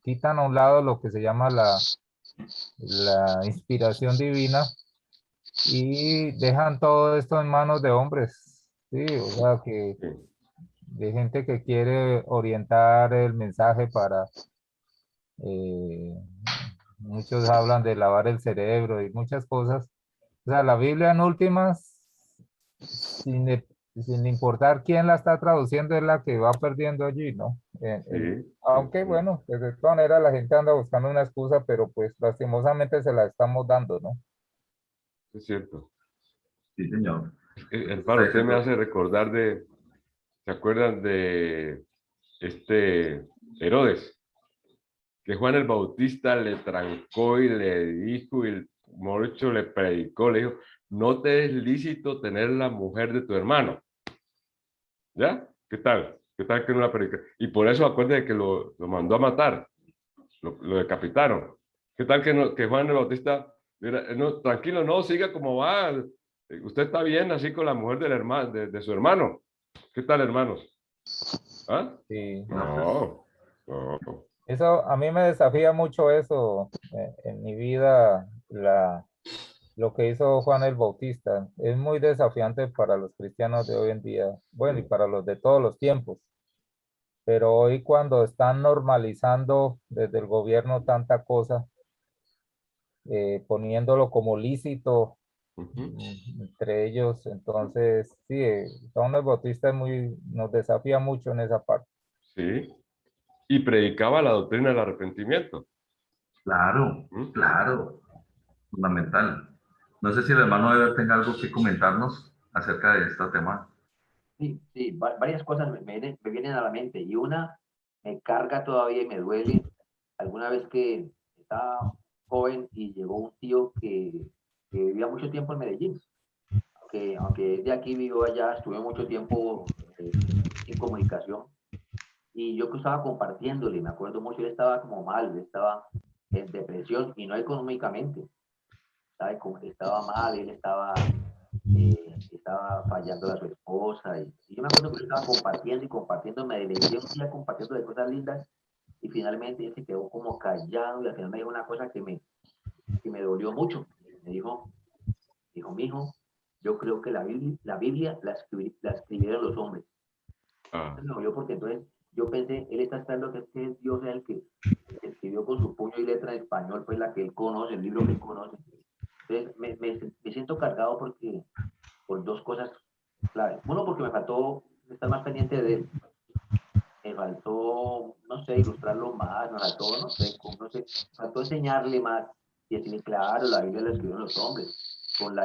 quitan a un lado lo que se llama la inspiración divina y dejan todo esto en manos de hombres, sí, o sea, de gente que quiere orientar el mensaje para, muchos hablan de lavar el cerebro y muchas cosas. O sea, la Biblia en últimas, sin importar quién la está traduciendo, es la que va perdiendo allí, ¿no? Aunque bueno, pues de todas maneras la gente anda buscando una excusa, pero pues lastimosamente se la estamos dando, ¿no? Es cierto. Sí, señor. Hermano, usted me hace recordar ¿se acuerdan de Herodes? Que Juan el Bautista le trancó y le dijo, y Morcho le predicó, le dijo, no te es lícito tener la mujer de tu hermano. ¿Ya? ¿Qué tal? ¿Qué tal que no la predicó? Y por eso acuérdense que lo mandó a matar, lo decapitaron. ¿Qué tal que Juan el Bautista, no, tranquilo, no, siga como va, usted está bien así con la mujer del hermano, de su hermano? ¿Qué tal, hermanos? ¿Ah? Sí. No. Eso, a mí me desafía mucho eso en mi vida, lo que hizo Juan el Bautista. Es muy desafiante para los cristianos de hoy en día, bueno, y para los de todos los tiempos. Pero hoy cuando están normalizando desde el gobierno tanta cosa, poniéndolo como lícito entre ellos, entonces sí, Juan el Bautista nos desafía mucho en esa parte. Sí. Y predicaba la doctrina del arrepentimiento. Claro, claro, fundamental. No sé si el hermano Eber tenga algo que comentarnos acerca de este tema. Sí, varias cosas me vienen a la mente y una me carga todavía y me duele. Alguna vez que estaba joven y llegó un tío que vivía mucho tiempo en Medellín, aunque de aquí vivió allá, estuve mucho tiempo en comunicación. Y yo que estaba compartiéndole, me acuerdo mucho, él estaba como mal, él estaba en depresión y no económicamente, ¿sabe? Como que estaba mal, él estaba fallando a su esposa y yo me acuerdo que yo estaba compartiendo y compartiendo, me deleité un día compartiendo de cosas lindas y finalmente él se quedó como callado y al final me dijo una cosa que me dolió mucho. Me dijo, mijo, yo creo que la Biblia la escribieron los hombres. Me dolió porque entonces yo pensé, él está esperando que Dios sea el que escribió con su puño y letra en español, pues la que él conoce, el libro que él conoce. Entonces me siento cargado por dos cosas claves. Uno, porque me faltó estar más pendiente de él. Me faltó, no sé, ilustrarlo más, me faltó, no sé, me faltó enseñarle más y decirle, claro, la Biblia la escribieron los hombres, con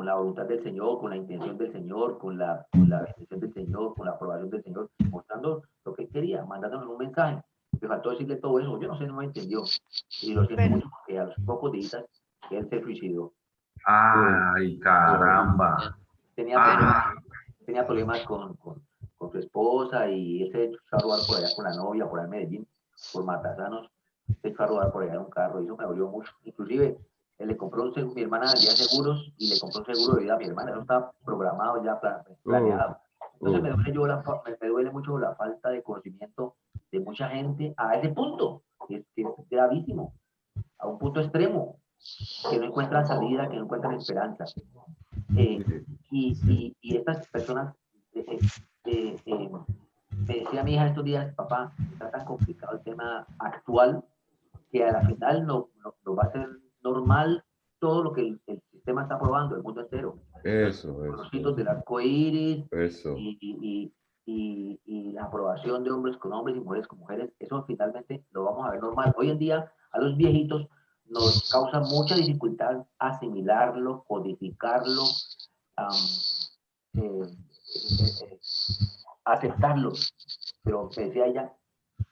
la voluntad del Señor, con la intención del Señor, con la bendición del Señor, con la aprobación del Señor, mostrando lo que él quería, mandándonos un mensaje. Me faltó decirle todo eso, yo no sé, no me entendió. Y lo siento mucho porque a los pocos días él se suicidó. Ay, caramba. Tenía problemas con su esposa y él se echó a robar por allá con la novia, por allá en Medellín, por Matasanos, se echó a robar por allá en un carro y eso me dolió mucho. Inclusive, él le compró un seguro, mi hermana vendía seguros y le compró un seguro de vida a mi hermana, eso estaba programado ya, planeado. Entonces me duele mucho la falta de conocimiento de mucha gente a ese punto, que es gravísimo, a un punto extremo, que no encuentran salida, que no encuentran esperanza. Y estas personas, me decía mi hija estos días, papá, está tan complicado el tema actual que a la final no va a ser normal todo lo que el sistema está probando, el mundo entero. Los hitos del arco iris y la aprobación de hombres con hombres y mujeres con mujeres, eso finalmente lo vamos a ver normal. Hoy en día, a los viejitos nos causa mucha dificultad asimilarlo, codificarlo, aceptarlo. Pero me decía ella,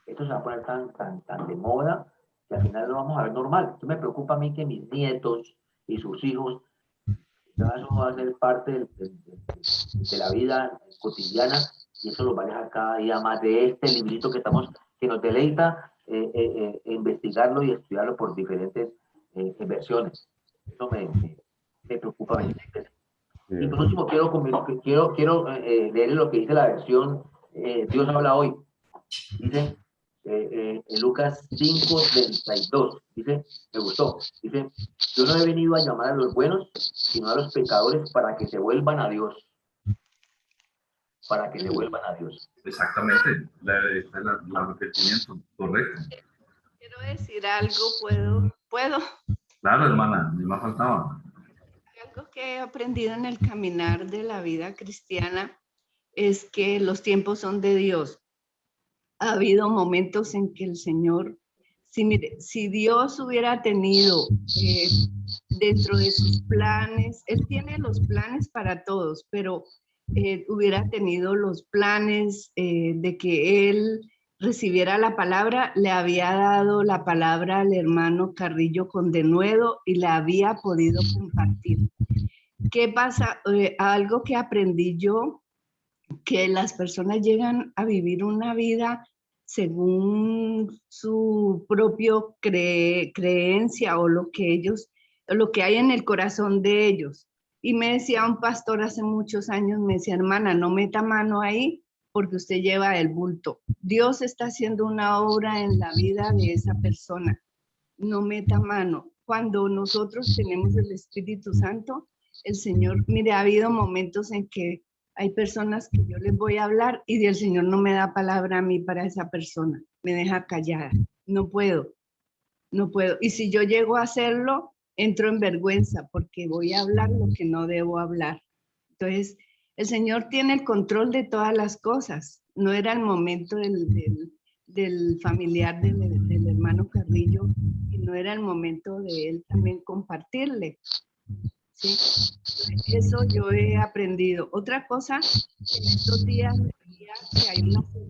esto se va a poner tan de moda que al final lo vamos a ver normal. Esto me preocupa a mí que mis nietos y sus hijos, eso va a ser parte de la vida cotidiana y eso lo va a dejar cada día más de este librito que nos deleita investigarlo y estudiarlo por diferentes versiones. Eso me preocupa. Y por último, quiero leer lo que dice la versión Dios habla hoy. Dice Lucas 5:32. Dice, me gustó. Dice, yo no he venido a llamar a los buenos, sino a los pecadores para que se vuelvan a Dios. Para que se vuelvan a Dios. Exactamente, la repetimiento, correcto. Quiero decir algo, ¿puedo? Claro, hermana, ni más faltaba. Algo que he aprendido en el caminar de la vida cristiana es que los tiempos son de Dios. Ha habido momentos en que el Señor, si Dios hubiera tenido dentro de sus planes, Él tiene los planes para todos, pero hubiera tenido los planes de que Él recibiera la palabra, le había dado la palabra al hermano Carrillo con denuedo y la había podido compartir. ¿Qué pasa? Algo que aprendí yo, que las personas llegan a vivir una vida según su propio creencia o lo que hay en el corazón de ellos. Y me decía un pastor hace muchos años, me decía, hermana, no meta mano ahí porque usted lleva el bulto. Dios está haciendo una obra en la vida de esa persona. No meta mano. Cuando nosotros tenemos el Espíritu Santo, el Señor, mire, ha habido momentos en que hay personas que yo les voy a hablar y el Señor no me da palabra a mí para esa persona. Me deja callada. No puedo. Y si yo llego a hacerlo, entro en vergüenza porque voy a hablar lo que no debo hablar. Entonces, el Señor tiene el control de todas las cosas. No era el momento del familiar del hermano Carrillo y no era el momento de él también compartirle. ¿Sí? Eso yo he aprendido. Otra cosa, en estos días veía que hay una serie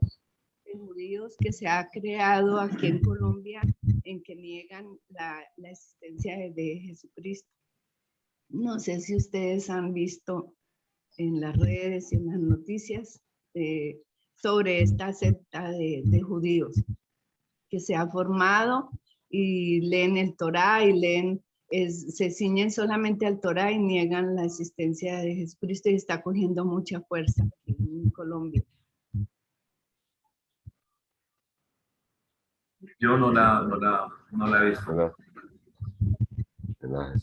de judíos que se ha creado aquí en Colombia en que niegan la existencia de Jesucristo. No sé si ustedes han visto en las redes y en las noticias, sobre esta secta de judíos que se ha formado y leen el Torá y se ciñen solamente al Torá y niegan la existencia de Jesucristo, y está cogiendo mucha fuerza aquí en Colombia. Yo no la he visto. ¿Verdad?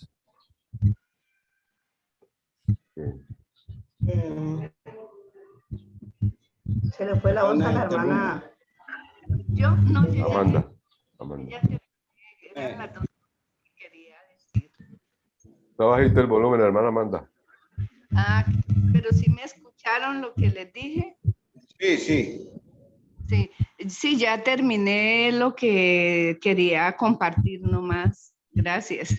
Se le fue la voz a la hermana. Yo no llegué. Amanda. Eran las dos que quería decir. Está bajito el volumen, hermana Amanda. Ah, pero sí me escucharon lo que les dije. Sí. Sí, ya terminé lo que quería compartir nomás. Gracias.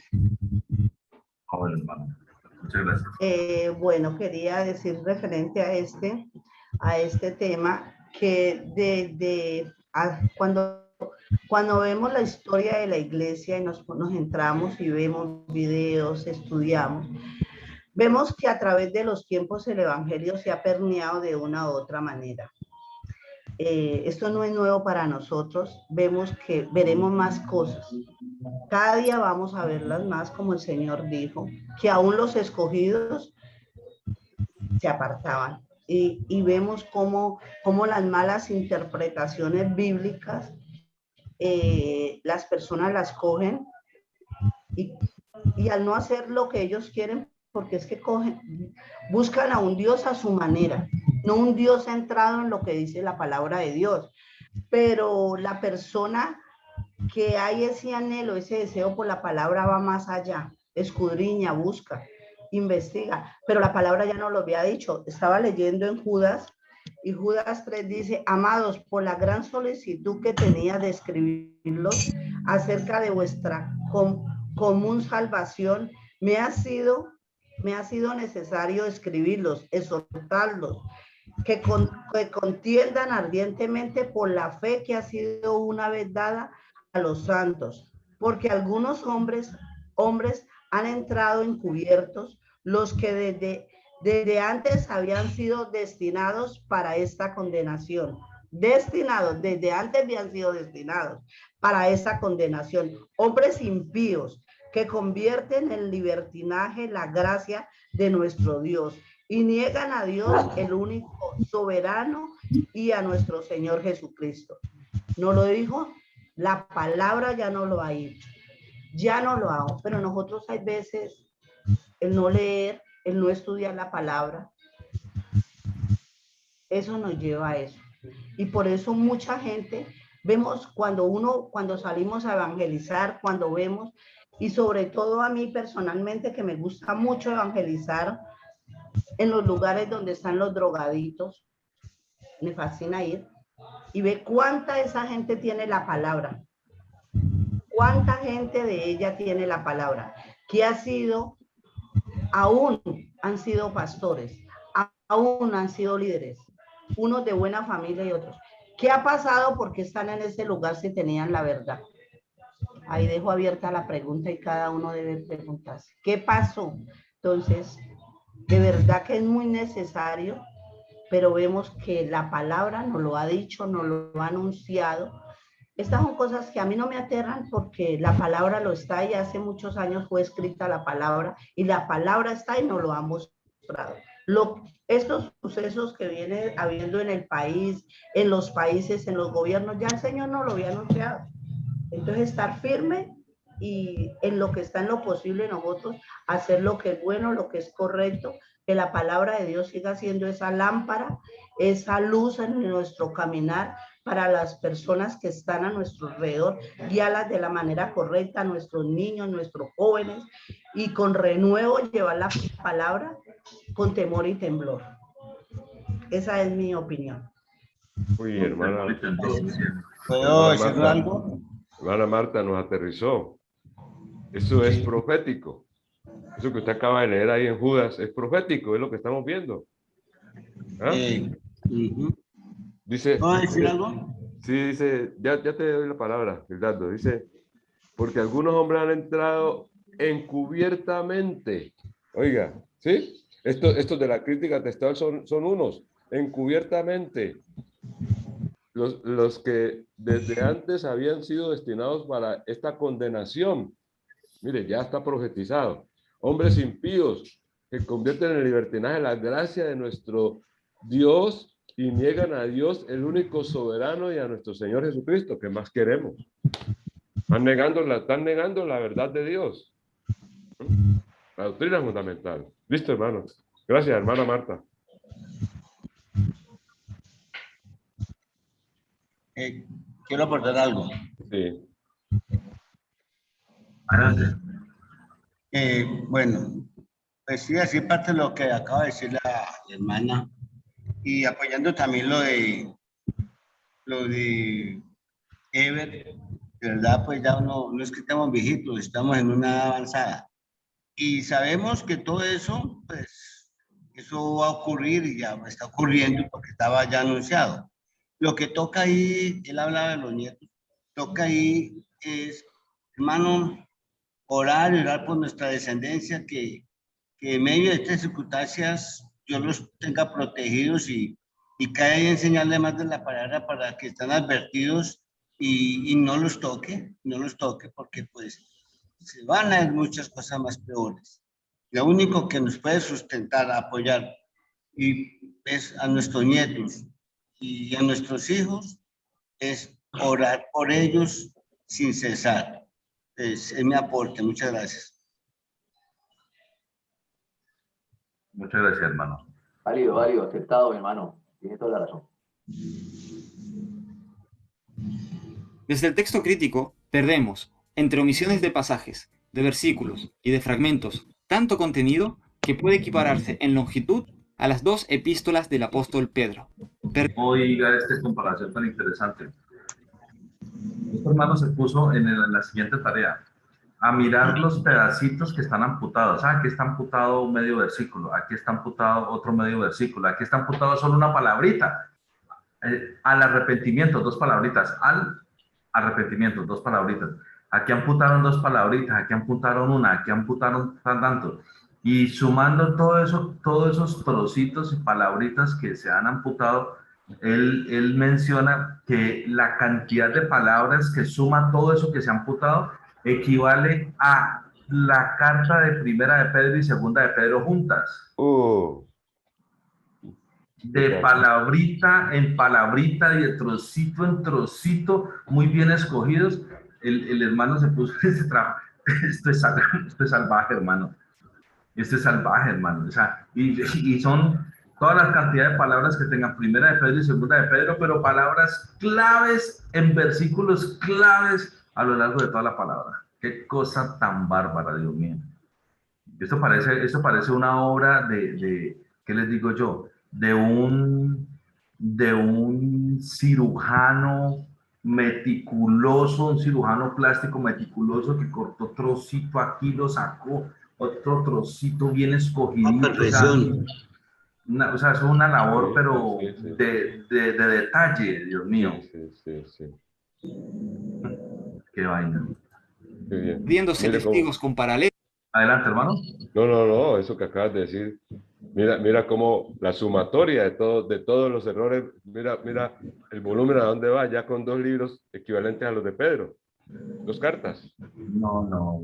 Bueno, hermano. Muchas gracias. Bueno, quería decir referente a este tema que cuando vemos la historia de la iglesia y nos entramos y vemos videos, estudiamos, vemos que a través de los tiempos el evangelio se ha permeado de una u otra manera. Esto no es nuevo para nosotros, veremos más cosas. Cada día vamos a verlas más, como el Señor dijo, que aún los escogidos se apartaban. Y vemos cómo las malas interpretaciones bíblicas, las personas las cogen y al no hacer lo que ellos quieren, porque es que buscan a un Dios a su manera, no un Dios centrado en lo que dice la palabra de Dios. Pero la persona que hay ese anhelo, ese deseo por la palabra va más allá, escudriña, busca, investiga, pero la palabra ya no lo había dicho. Estaba leyendo en Judas y Judas 3 dice: amados, por la gran solicitud que tenía de escribirlos acerca de vuestra común salvación, me ha sido necesario escribirlos, exhortarlos, que contiendan ardientemente por la fe que ha sido una vez dada a los santos, porque algunos hombres han entrado encubiertos, los que desde antes habían sido destinados para esta condenación. Desde antes habían sido destinados para esta condenación. Hombres impíos que convierten en libertinaje la gracia de nuestro Dios y niegan a Dios, el único soberano, y a nuestro Señor Jesucristo. ¿No lo dijo? La palabra ya no lo ha dicho. Ya no lo hago, pero nosotros hay veces el no leer, el no estudiar la palabra, eso nos lleva a eso. Y por eso mucha gente, vemos cuando salimos a evangelizar, cuando vemos, y sobre todo a mí personalmente, que me gusta mucho evangelizar en los lugares donde están los drogaditos, me fascina ir, y ve cuánta esa gente tiene la palabra. ¿Cuánta gente de ella tiene la palabra? Que aún han sido pastores, aún han sido líderes, unos de buena familia y otros. ¿Qué ha pasado? Porque están en ese lugar si tenían la verdad. Ahí dejo abierta la pregunta y cada uno debe preguntarse, ¿qué pasó? Entonces, de verdad que es muy necesario, pero vemos que la palabra nos lo ha dicho, nos lo ha anunciado. Estas son cosas que a mí no me aterran porque la palabra lo está y hace muchos años fue escrita la palabra y la palabra está y nos lo han mostrado. Estos sucesos que viene habiendo en el país, en los países, en los gobiernos, ya el Señor nos lo había anunciado. Entonces estar firme y en lo que está en lo posible nosotros hacer lo que es bueno, lo que es correcto, que la palabra de Dios siga siendo esa lámpara, esa luz en nuestro caminar para las personas que están a nuestro alrededor, guiarlas de la manera correcta, a nuestros niños, nuestros jóvenes, y con renuevo llevar la palabra con temor y temblor. Esa es mi opinión. Uy, hermana. ¿Puedo decir algo? Hermana Marta nos aterrizó. Eso es profético. Eso que usted acaba de leer ahí en Judas es profético, es lo que estamos viendo. ¿Ah? Dice, ¿Puedo decir algo? Sí, dice, ya te doy la palabra, Gildardo. Dice, porque algunos hombres han entrado encubiertamente. Oiga, ¿sí? Estos de la crítica textual son unos, encubiertamente. los que desde antes habían sido destinados para esta condenación. Mire, ya está profetizado. Hombres impíos que convierten en libertinaje la gracia de nuestro Dios y niegan a Dios, el único soberano, y a nuestro Señor Jesucristo. ¿Qué más queremos? Están negando la verdad de Dios. La doctrina fundamental. Listo, hermanos. Gracias, hermana Marta. Quiero aportar algo. Sí. Adelante. Bueno, pues sí, así parte de lo que acaba de decir la hermana, y apoyando también lo de Ever, de verdad, pues ya no es que estemos viejitos, estamos en una edad avanzada. Y sabemos que todo eso, pues, eso va a ocurrir y ya está ocurriendo porque estaba ya anunciado. Lo que toca ahí, él hablaba de los nietos, toca ahí es, hermano, orar y orar por nuestra descendencia, que en medio de estas circunstancias Dios los tenga protegidos y cada día enseñarle más de la palabra para que estén advertidos y no los toque, porque pues se van a ver muchas cosas más peores. Lo único que nos puede sustentar, apoyar y es a nuestros nietos y a nuestros hijos es orar por ellos sin cesar. Es mi aporte. Muchas gracias. Muchas gracias, hermano. Válido, aceptado, mi hermano. Tiene toda la razón. Desde el texto crítico perdemos, entre omisiones de pasajes, de versículos y de fragmentos, tanto contenido que puede equipararse en longitud a las dos epístolas del apóstol Pedro. Oiga, esta comparación tan interesante. Este hermano se puso en la siguiente tarea, a mirar los pedacitos que están amputados. Aquí está amputado medio versículo, aquí está amputado otro medio versículo, aquí está amputado solo una palabrita. Al arrepentimiento, dos palabritas. Al arrepentimiento, dos palabritas. Aquí amputaron dos palabritas, aquí amputaron una, aquí amputaron tanto. Y sumando todo eso, todos esos trocitos y palabritas que se han amputado, él menciona que la cantidad de palabras que suma todo eso que se ha amputado equivale a la carta de Primera de Pedro y Segunda de Pedro juntas. De palabrita en palabrita y de trocito en trocito, muy bien escogidos. El hermano se puso en ese trabajo. Esto es salvaje, hermano. Esto es salvaje, hermano. O sea, y son todas las cantidades de palabras que tengan Primera de Pedro y Segunda de Pedro, pero palabras claves en versículos claves a lo largo de toda la palabra. Qué cosa tan bárbara, Dios mío. Esto parece una obra ¿qué les digo yo? De un cirujano meticuloso, un cirujano plástico meticuloso que cortó trocito aquí, lo sacó, otro trocito bien escogido. Perfección. O sea, es una labor, pero de detalle, Dios mío. Sí. Qué vaina. Qué bien. Viéndose testigos con paralelos. Adelante, hermano. No, eso que acabas de decir. Mira cómo la sumatoria de todos los errores, mira el volumen a dónde va, ya con 2 libros equivalentes a los de Pedro. 2 cartas. No.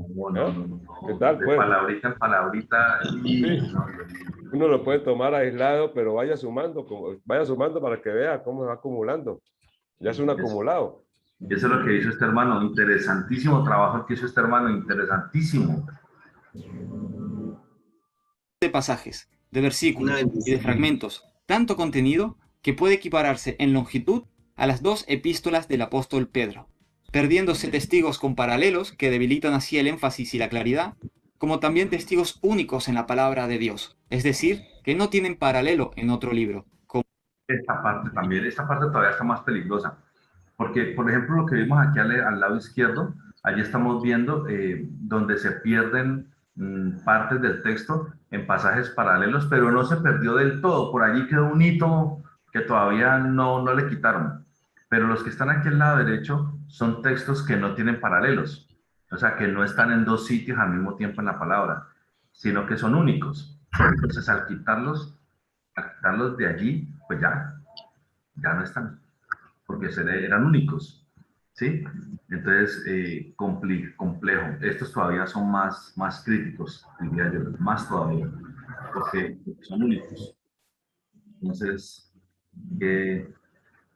¿Qué tal, de pues? Palabrita en palabrita. Sí. Uno lo puede tomar aislado, pero vaya sumando para que vea cómo se va acumulando. Ya es un acumulado. Eso es lo que hizo este hermano. Interesantísimo trabajo el que hizo este hermano. Interesantísimo. De pasajes, de versículos y de fragmentos, tanto contenido que puede equipararse en longitud a las dos epístolas del apóstol Pedro, perdiéndose testigos con paralelos que debilitan así el énfasis y la claridad, como también testigos únicos en la palabra de Dios, es decir, que no tienen paralelo en otro libro. Esta parte todavía está más peligrosa, porque, por ejemplo, lo que vimos aquí al lado izquierdo, allí estamos viendo donde se pierden partes del texto en pasajes paralelos, pero no se perdió del todo. Por allí quedó un hito que todavía no le quitaron. Pero los que están aquí al lado derecho son textos que no tienen paralelos. O sea, que no están en 2 sitios al mismo tiempo en la palabra, sino que son únicos. Entonces, al quitarlos de allí, pues ya no están. porque eran únicos, ¿sí? Entonces, complejo. Estos todavía son más críticos, diría yo, más todavía, porque son únicos. Entonces,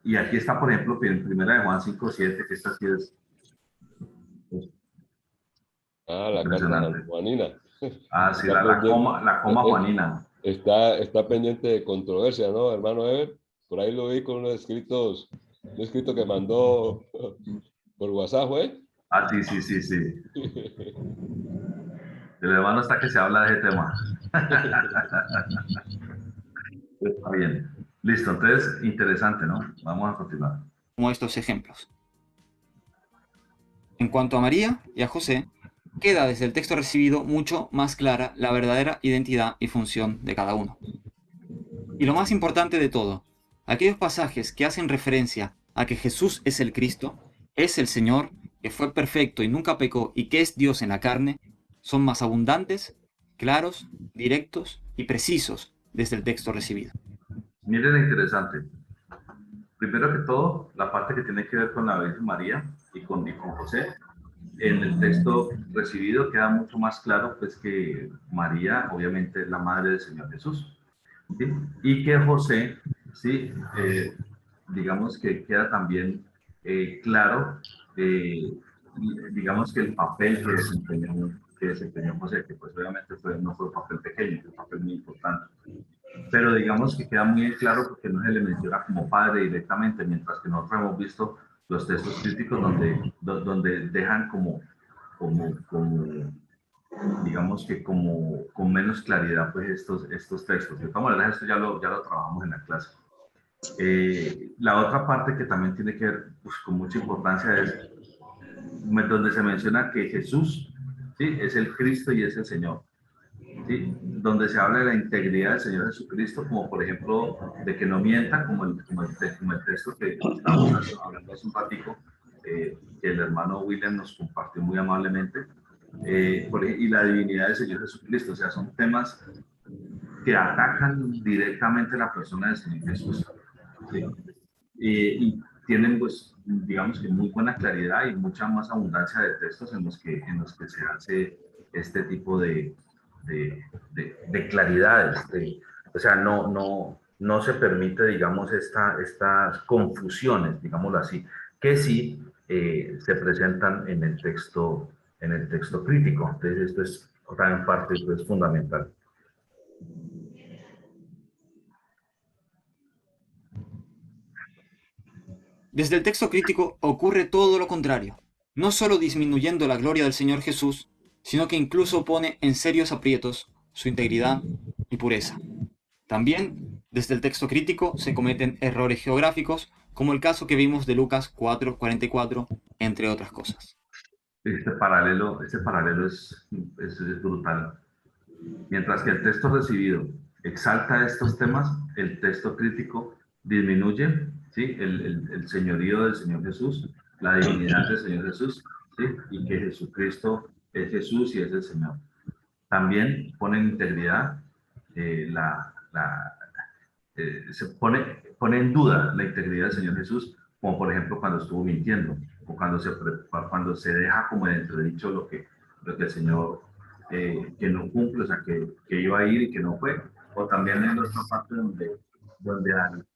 y aquí está, por ejemplo, en primera de Juan 5:7, que esta sí es la carta juanina. Ah, sí, la coma juanina. Está pendiente de controversia, ¿no, hermano Ever? Por ahí lo vi con un escrito que mandó por WhatsApp, ¿eh? Ah, sí. El hermano está que se habla de ese tema. Está bien. Listo, entonces, interesante, ¿no? Vamos a continuar. Como estos ejemplos. En cuanto a María y a José, queda desde el texto recibido mucho más clara la verdadera identidad y función de cada uno. Y lo más importante de todo, aquellos pasajes que hacen referencia a que Jesús es el Cristo, es el Señor, que fue perfecto y nunca pecó y que es Dios en la carne, son más abundantes, claros, directos y precisos desde el texto recibido. Miren lo interesante. Primero que todo, la parte que tiene que ver con la Virgen María y con José, en el texto recibido queda mucho más claro pues que María obviamente es la madre del Señor Jesús, ¿sí? Y que José, ¿sí? Digamos que queda también claro, digamos que el papel que desempeñó José, que pues obviamente no fue un papel pequeño, fue un papel muy importante. Pero digamos que queda muy claro porque no se le menciona como padre directamente, mientras que nosotros hemos visto los textos críticos donde dejan como digamos que como con menos claridad pues estos textos. De todas maneras, esto ya lo trabajamos en la clase. La otra parte que también tiene que ver pues, con mucha importancia es donde se menciona que Jesús, ¿sí? Es el Cristo y es el Señor. ¿Sí? Donde se habla de la integridad del Señor Jesucristo, como por ejemplo de que no mienta, como el texto que estábamos hablando hace un ratico, que el hermano William nos compartió muy amablemente, y la divinidad del Señor Jesucristo. O sea, son temas que atacan directamente la persona del Señor Jesús, ¿sí? Y tienen, pues, digamos que muy buena claridad y mucha más abundancia de textos en los que se hace este tipo de claridades. O sea, no se permite, digamos, estas confusiones, digámoslo así, que sí se presentan en el texto crítico. Entonces, esto es también parte, esto es fundamental. Desde el texto crítico ocurre todo lo contrario, no solo disminuyendo la gloria del Señor Jesús, sino que incluso pone en serios aprietos su integridad y pureza. También, desde el texto crítico se cometen errores geográficos, como el caso que vimos de Lucas 4:44, entre otras cosas. Este paralelo es brutal. Mientras que el texto recibido exalta estos temas, el texto crítico disminuye, ¿sí? el señorío del Señor Jesús, la divinidad del Señor Jesús, ¿sí? Y que Jesucristo es Jesús y es el Señor. También pone en integridad, se pone en duda la integridad del Señor Jesús, como por ejemplo cuando estuvo mintiendo, o cuando se deja como de entredicho lo que el Señor que no cumple, o sea, que iba a ir y que no fue, o también en otra parte donde al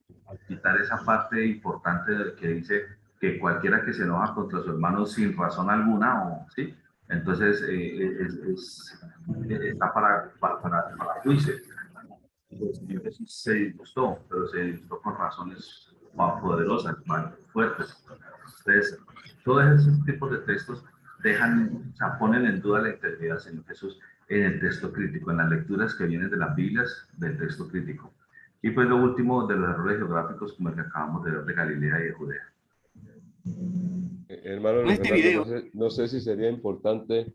quitar esa parte importante de que dice que cualquiera que se enoja contra su hermano sin razón alguna, o, ¿sí? Entonces está para juicio. El Señor Jesús se disgustó, pero se disgustó con razones poderosas, fuertes. Entonces, todos esos tipos de textos ponen en duda la integridad del Señor Jesús en el texto crítico, en las lecturas que vienen de las Biblias del texto crítico. Y pues lo último de los errores geográficos, como el que acabamos de ver de Galilea y de Judea. Hermano, no sé si sería importante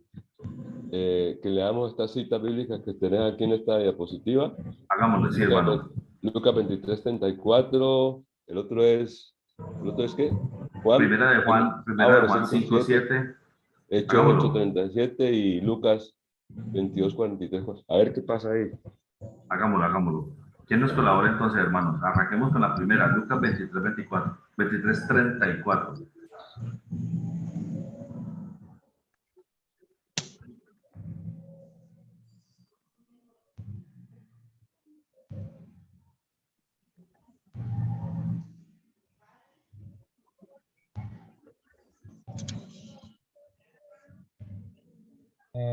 que leamos estas citas bíblicas que tenés aquí en esta diapositiva. Hagámoslo, sí, hermano. Lucas 23:34, el otro es ¿qué? Juan. Primera de Juan 5:7. Hechos 8:37 y Lucas 22:43. A ver qué pasa ahí. Hagámoslo. ¿Quién nos colabora entonces, hermanos? Arranquemos con la primera, Lucas 23:34.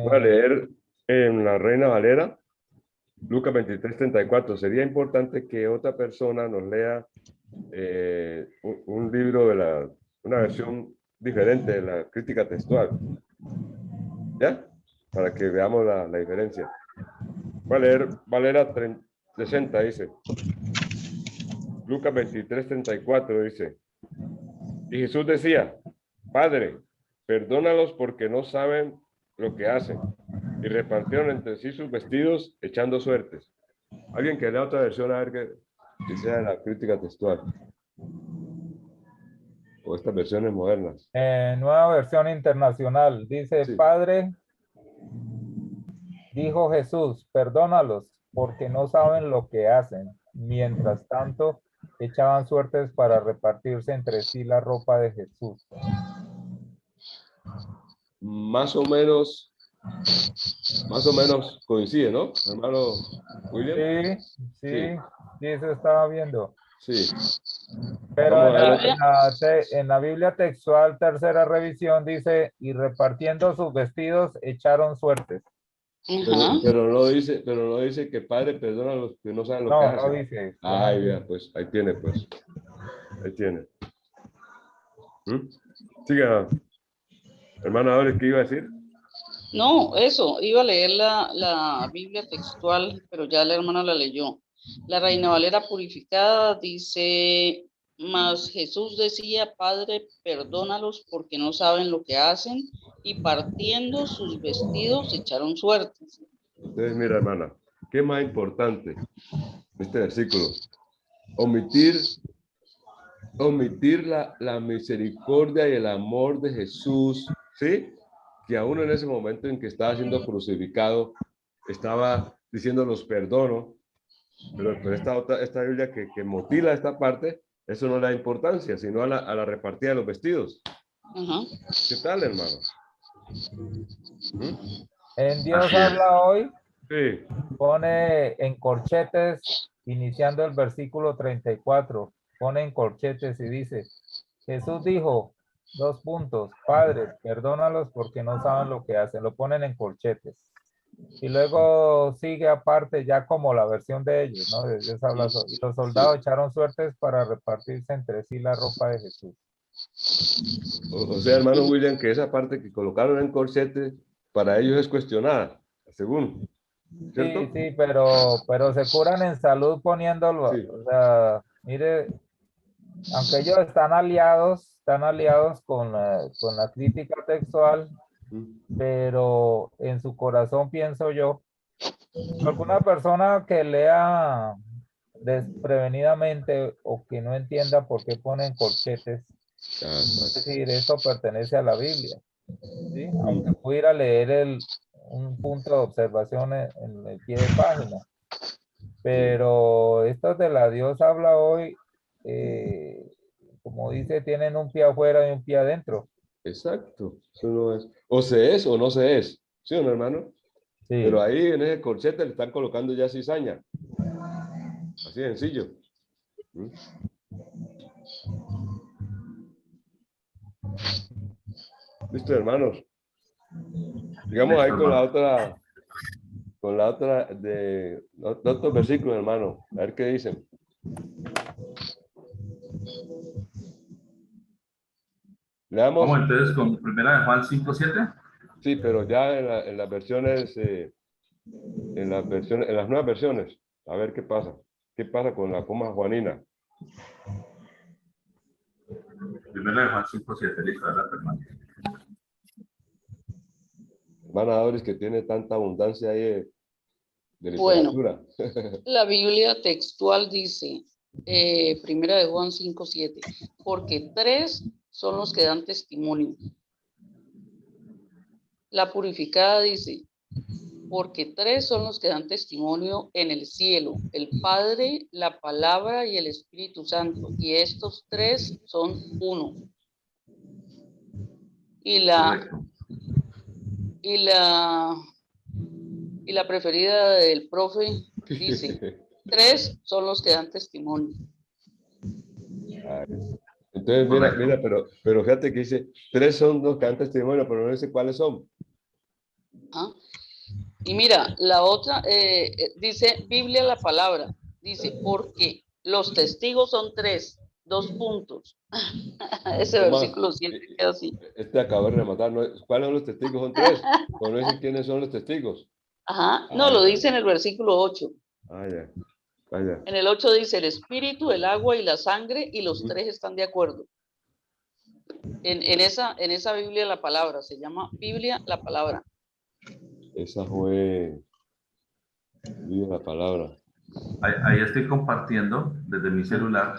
Voy a leer en la Reina Valera, Lucas 23:34. Sería importante que otra persona nos lea un libro de una versión diferente de la crítica textual. ¿Ya? Para que veamos la diferencia. Voy a leer Valera 60, dice. Lucas 23:34 dice. Y Jesús decía, Padre, perdónalos porque no saben lo que hacen. Y repartieron entre sí sus vestidos echando suertes. Alguien que lea otra versión a ver que sea la crítica textual. O estas versiones modernas. Nueva versión internacional. Dice, Sí. Padre, dijo Jesús, perdónalos porque no saben lo que hacen. Mientras tanto, echaban suertes para repartirse entre sí la ropa de Jesús. Más o menos coincide, ¿no, hermano William? Sí, eso estaba viendo. Sí. Pero en la Biblia textual, tercera revisión, dice, y repartiendo sus vestidos, echaron suertes. Pero no dice que Padre perdona a los que no saben lo que hacen. No dice. Ay, ya, pues, ahí tiene. Siga, hermana, ahora, ¿qué iba a decir? No, eso, iba a leer la Biblia textual, pero ya la hermana la leyó. La Reina Valera purificada dice, mas Jesús decía, Padre, perdónalos porque no saben lo que hacen, y partiendo sus vestidos echaron suertes. Entonces, mira, hermana, ¿qué es más importante este versículo? Omitir la misericordia y el amor de Jesús, ¿sí? Que aún en ese momento en que estaba siendo crucificado, estaba diciendo los perdono, pero esta Biblia que mutila esta parte, eso no le da importancia, sino a la repartida de los vestidos. ¿Qué tal, hermano? En Dios habla hoy, sí. Pone en corchetes, iniciando el versículo 34, pone en corchetes y dice, Jesús dijo, Padre, perdónalos porque no saben lo que hacen, lo ponen en corchetes. Y luego sigue aparte ya como la versión de ellos, ¿no? Dios habla, y los soldados echaron suertes para repartirse entre sí la ropa de Jesús. O sea, hermano William, que esa parte que colocaron en corchetes, para ellos es cuestionada, según. ¿Cierto? Sí, pero se curan en salud poniéndolo. Sí. O sea, mire, aunque ellos están aliados con la crítica textual, pero en su corazón pienso yo, alguna persona que lea desprevenidamente o que no entienda por qué ponen corchetes, es decir, esto pertenece a la Biblia, ¿sí? Aunque pudiera leer un punto de observación en el pie de página, pero estos de la Dios habla hoy, como dice, tienen un pie afuera y un pie adentro. Exacto, eso no es. O se es o no se es, ¿sí o no, hermano? Sí. Pero ahí en ese corchete le están colocando ya cizaña. Así de sencillo. Listo, hermanos. Digamos ahí con la otra de otros versículos, hermano. A ver qué dicen. Leamos. ¿Cómo entonces con primera de Juan 5:7? Sí, pero ya en las versiones, en las nuevas versiones. A ver qué pasa. ¿Qué pasa con la coma juanina? Primera de Juan 5:7, listo, adelante, hermano. Hermana Doris, que tiene tanta abundancia ahí de literatura. Bueno, la Biblia textual dice, primera de Juan 5:7, porque 3 son los que dan testimonio. La purificada dice, porque tres son los que dan testimonio en el cielo, el Padre, la Palabra y el Espíritu Santo, y estos tres son uno. Y la preferida del profe dice, tres son los que dan testimonio. Entonces, mira, pero fíjate que dice, tres son los que dan testimonio, pero no dice cuáles son. ¿Ah? Y mira, la otra dice, Biblia la palabra, dice, porque los testigos son tres, 2 puntos. Ese versículo 7 queda así. Acabo de rematar, ¿no? ¿Cuáles son los testigos? Son tres, o no dicen quiénes son los testigos. Ajá, no, lo dice en el versículo 8. Ya. En el 8 dice el espíritu, el agua y la sangre, y los tres están de acuerdo. En esa Biblia la palabra, se llama Biblia la palabra. Esa fue Biblia la palabra. Ahí estoy compartiendo desde mi celular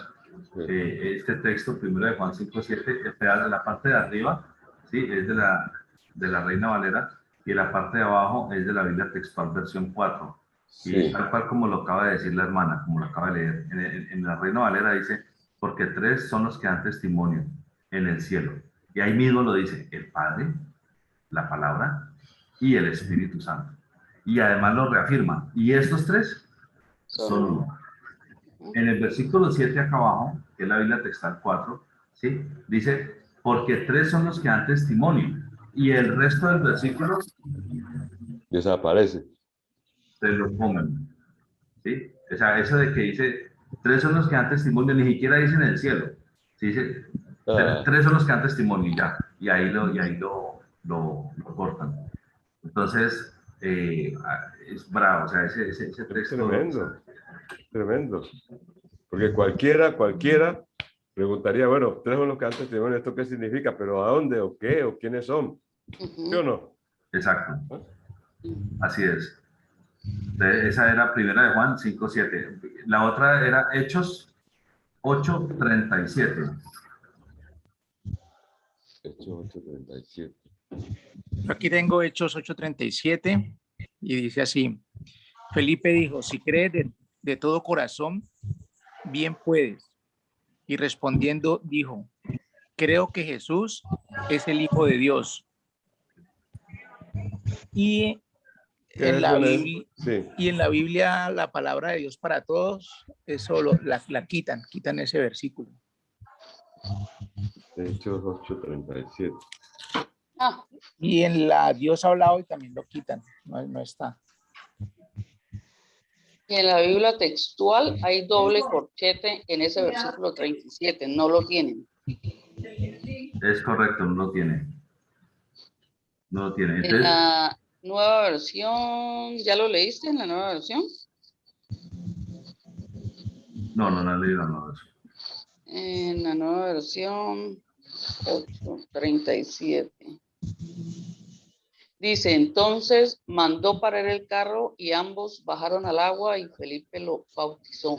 este texto, primero de Juan 5:7, la parte de arriba, ¿sí? Es de la Reina Valera, y la parte de abajo es de la Biblia textual versión 4. Sí. Y tal cual como lo acaba de decir la hermana, como lo acaba de leer. En la Reina Valera dice, porque tres son los que dan testimonio en el cielo. Y ahí mismo lo dice, el Padre, la Palabra y el Espíritu Santo. Y además lo reafirma. Y estos tres son uno. En el versículo 7 acá abajo, que es la Biblia textual 4, ¿sí? Dice, porque tres son los que dan testimonio. Y el resto del versículo desaparece. Se lo pongan. ¿Sí? O sea, eso de que dice, tres son los que dan testimonio, ni siquiera dice en el cielo. ¿Sí? Dice, tres son los que dan testimonio y ya. Y ahí lo cortan. Entonces, es bravo. O sea, ese texto... Es tremendo. Porque cualquiera preguntaría, bueno, tres son los que dan testimonio, ¿esto qué significa? ¿Pero a dónde? ¿O qué? ¿O quiénes son? ¿Sí o no? Exacto. Así es. Esa era primera de Juan 5:7. La otra era Hechos 8:37. Hechos 8:37. Aquí tengo Hechos 8:37 y dice así. Felipe dijo, si crees de todo corazón, bien puedes. Y respondiendo dijo, creo que Jesús es el Hijo de Dios. Y en la Biblia la palabra de Dios para todos, eso la quitan ese versículo. Hechos 8:37. Y en la Dios habla hoy también lo quitan, no está. Y en la Biblia textual hay doble corchete en ese versículo 37, no lo tienen. Es correcto, no lo tiene. No lo tiene. Entonces, en la nueva versión, ¿ya lo leíste en la nueva versión? No he leído la nueva versión. En la nueva versión 8:37. Dice, entonces mandó parar el carro y ambos bajaron al agua y Felipe lo bautizó.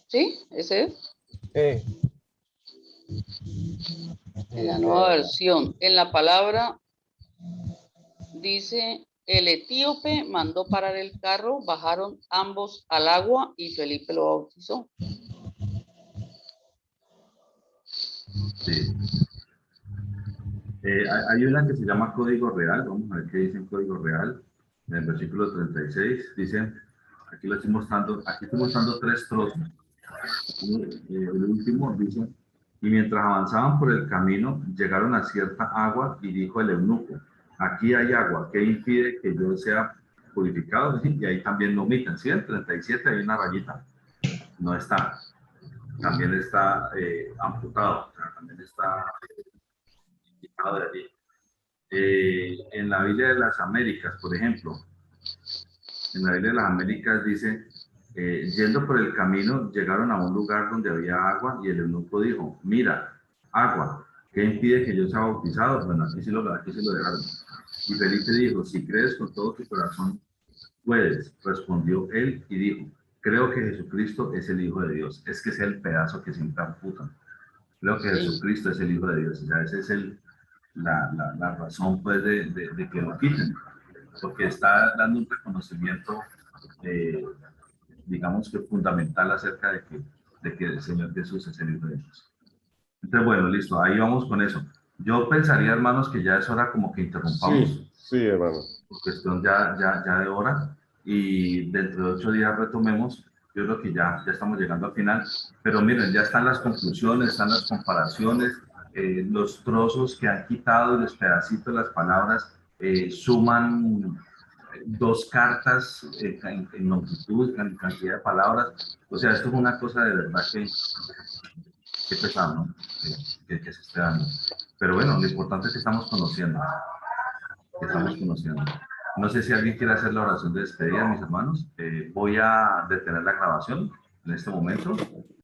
¿Sí? ¿Ese es? En la nueva versión. En la palabra dice, el etíope mandó parar el carro, bajaron ambos al agua y Felipe lo bautizó. Sí. Hay una que se llama Código Real. Vamos a ver qué dice en Código Real. En el versículo 36 dice, aquí estoy mostrando 3 trozos. El último dice, y mientras avanzaban por el camino, llegaron a cierta agua y dijo el eunuco, aquí hay agua, ¿qué impide que yo sea purificado? Y ahí también lo omiten, ¿sí? En 37 hay una rayita, no está. También está amputado, o sea, también está quitado de allí. En la Biblia de las Américas, por ejemplo, en la Biblia de las Américas dice, yendo por el camino, llegaron a un lugar donde había agua y el eunuco dijo, mira, agua, ¿qué impide que yo sea bautizado? Bueno, aquí sí lo dejaron. Y Felipe dijo, si crees con todo tu corazón, puedes. Respondió él y dijo, creo que Jesucristo es el Hijo de Dios. Es que es el pedazo que siempre amputan. Creo que Jesucristo es el Hijo de Dios. O sea, esa es la razón, pues, de que lo quiten. porque está dando un reconocimiento, digamos que fundamental acerca de que el Señor Jesús es el Hijo de Dios. Entonces, bueno, listo, ahí vamos con eso. Yo pensaría, hermanos, que ya es hora como que interrumpamos. Sí, sí, hermano. Por cuestión ya de hora, y dentro de 8 días retomemos. Yo creo que ya estamos llegando al final, pero miren, ya están las conclusiones, están las comparaciones, los trozos que han quitado, los pedacitos, las palabras, suman 2 cartas en longitud, en cantidad de palabras. O sea, esto es una cosa de verdad que pesado, ¿no? Que se esté dando. Pero bueno, lo importante es que estamos conociendo. No sé si alguien quiere hacer la oración de despedida, mis hermanos. Voy a detener la grabación en este momento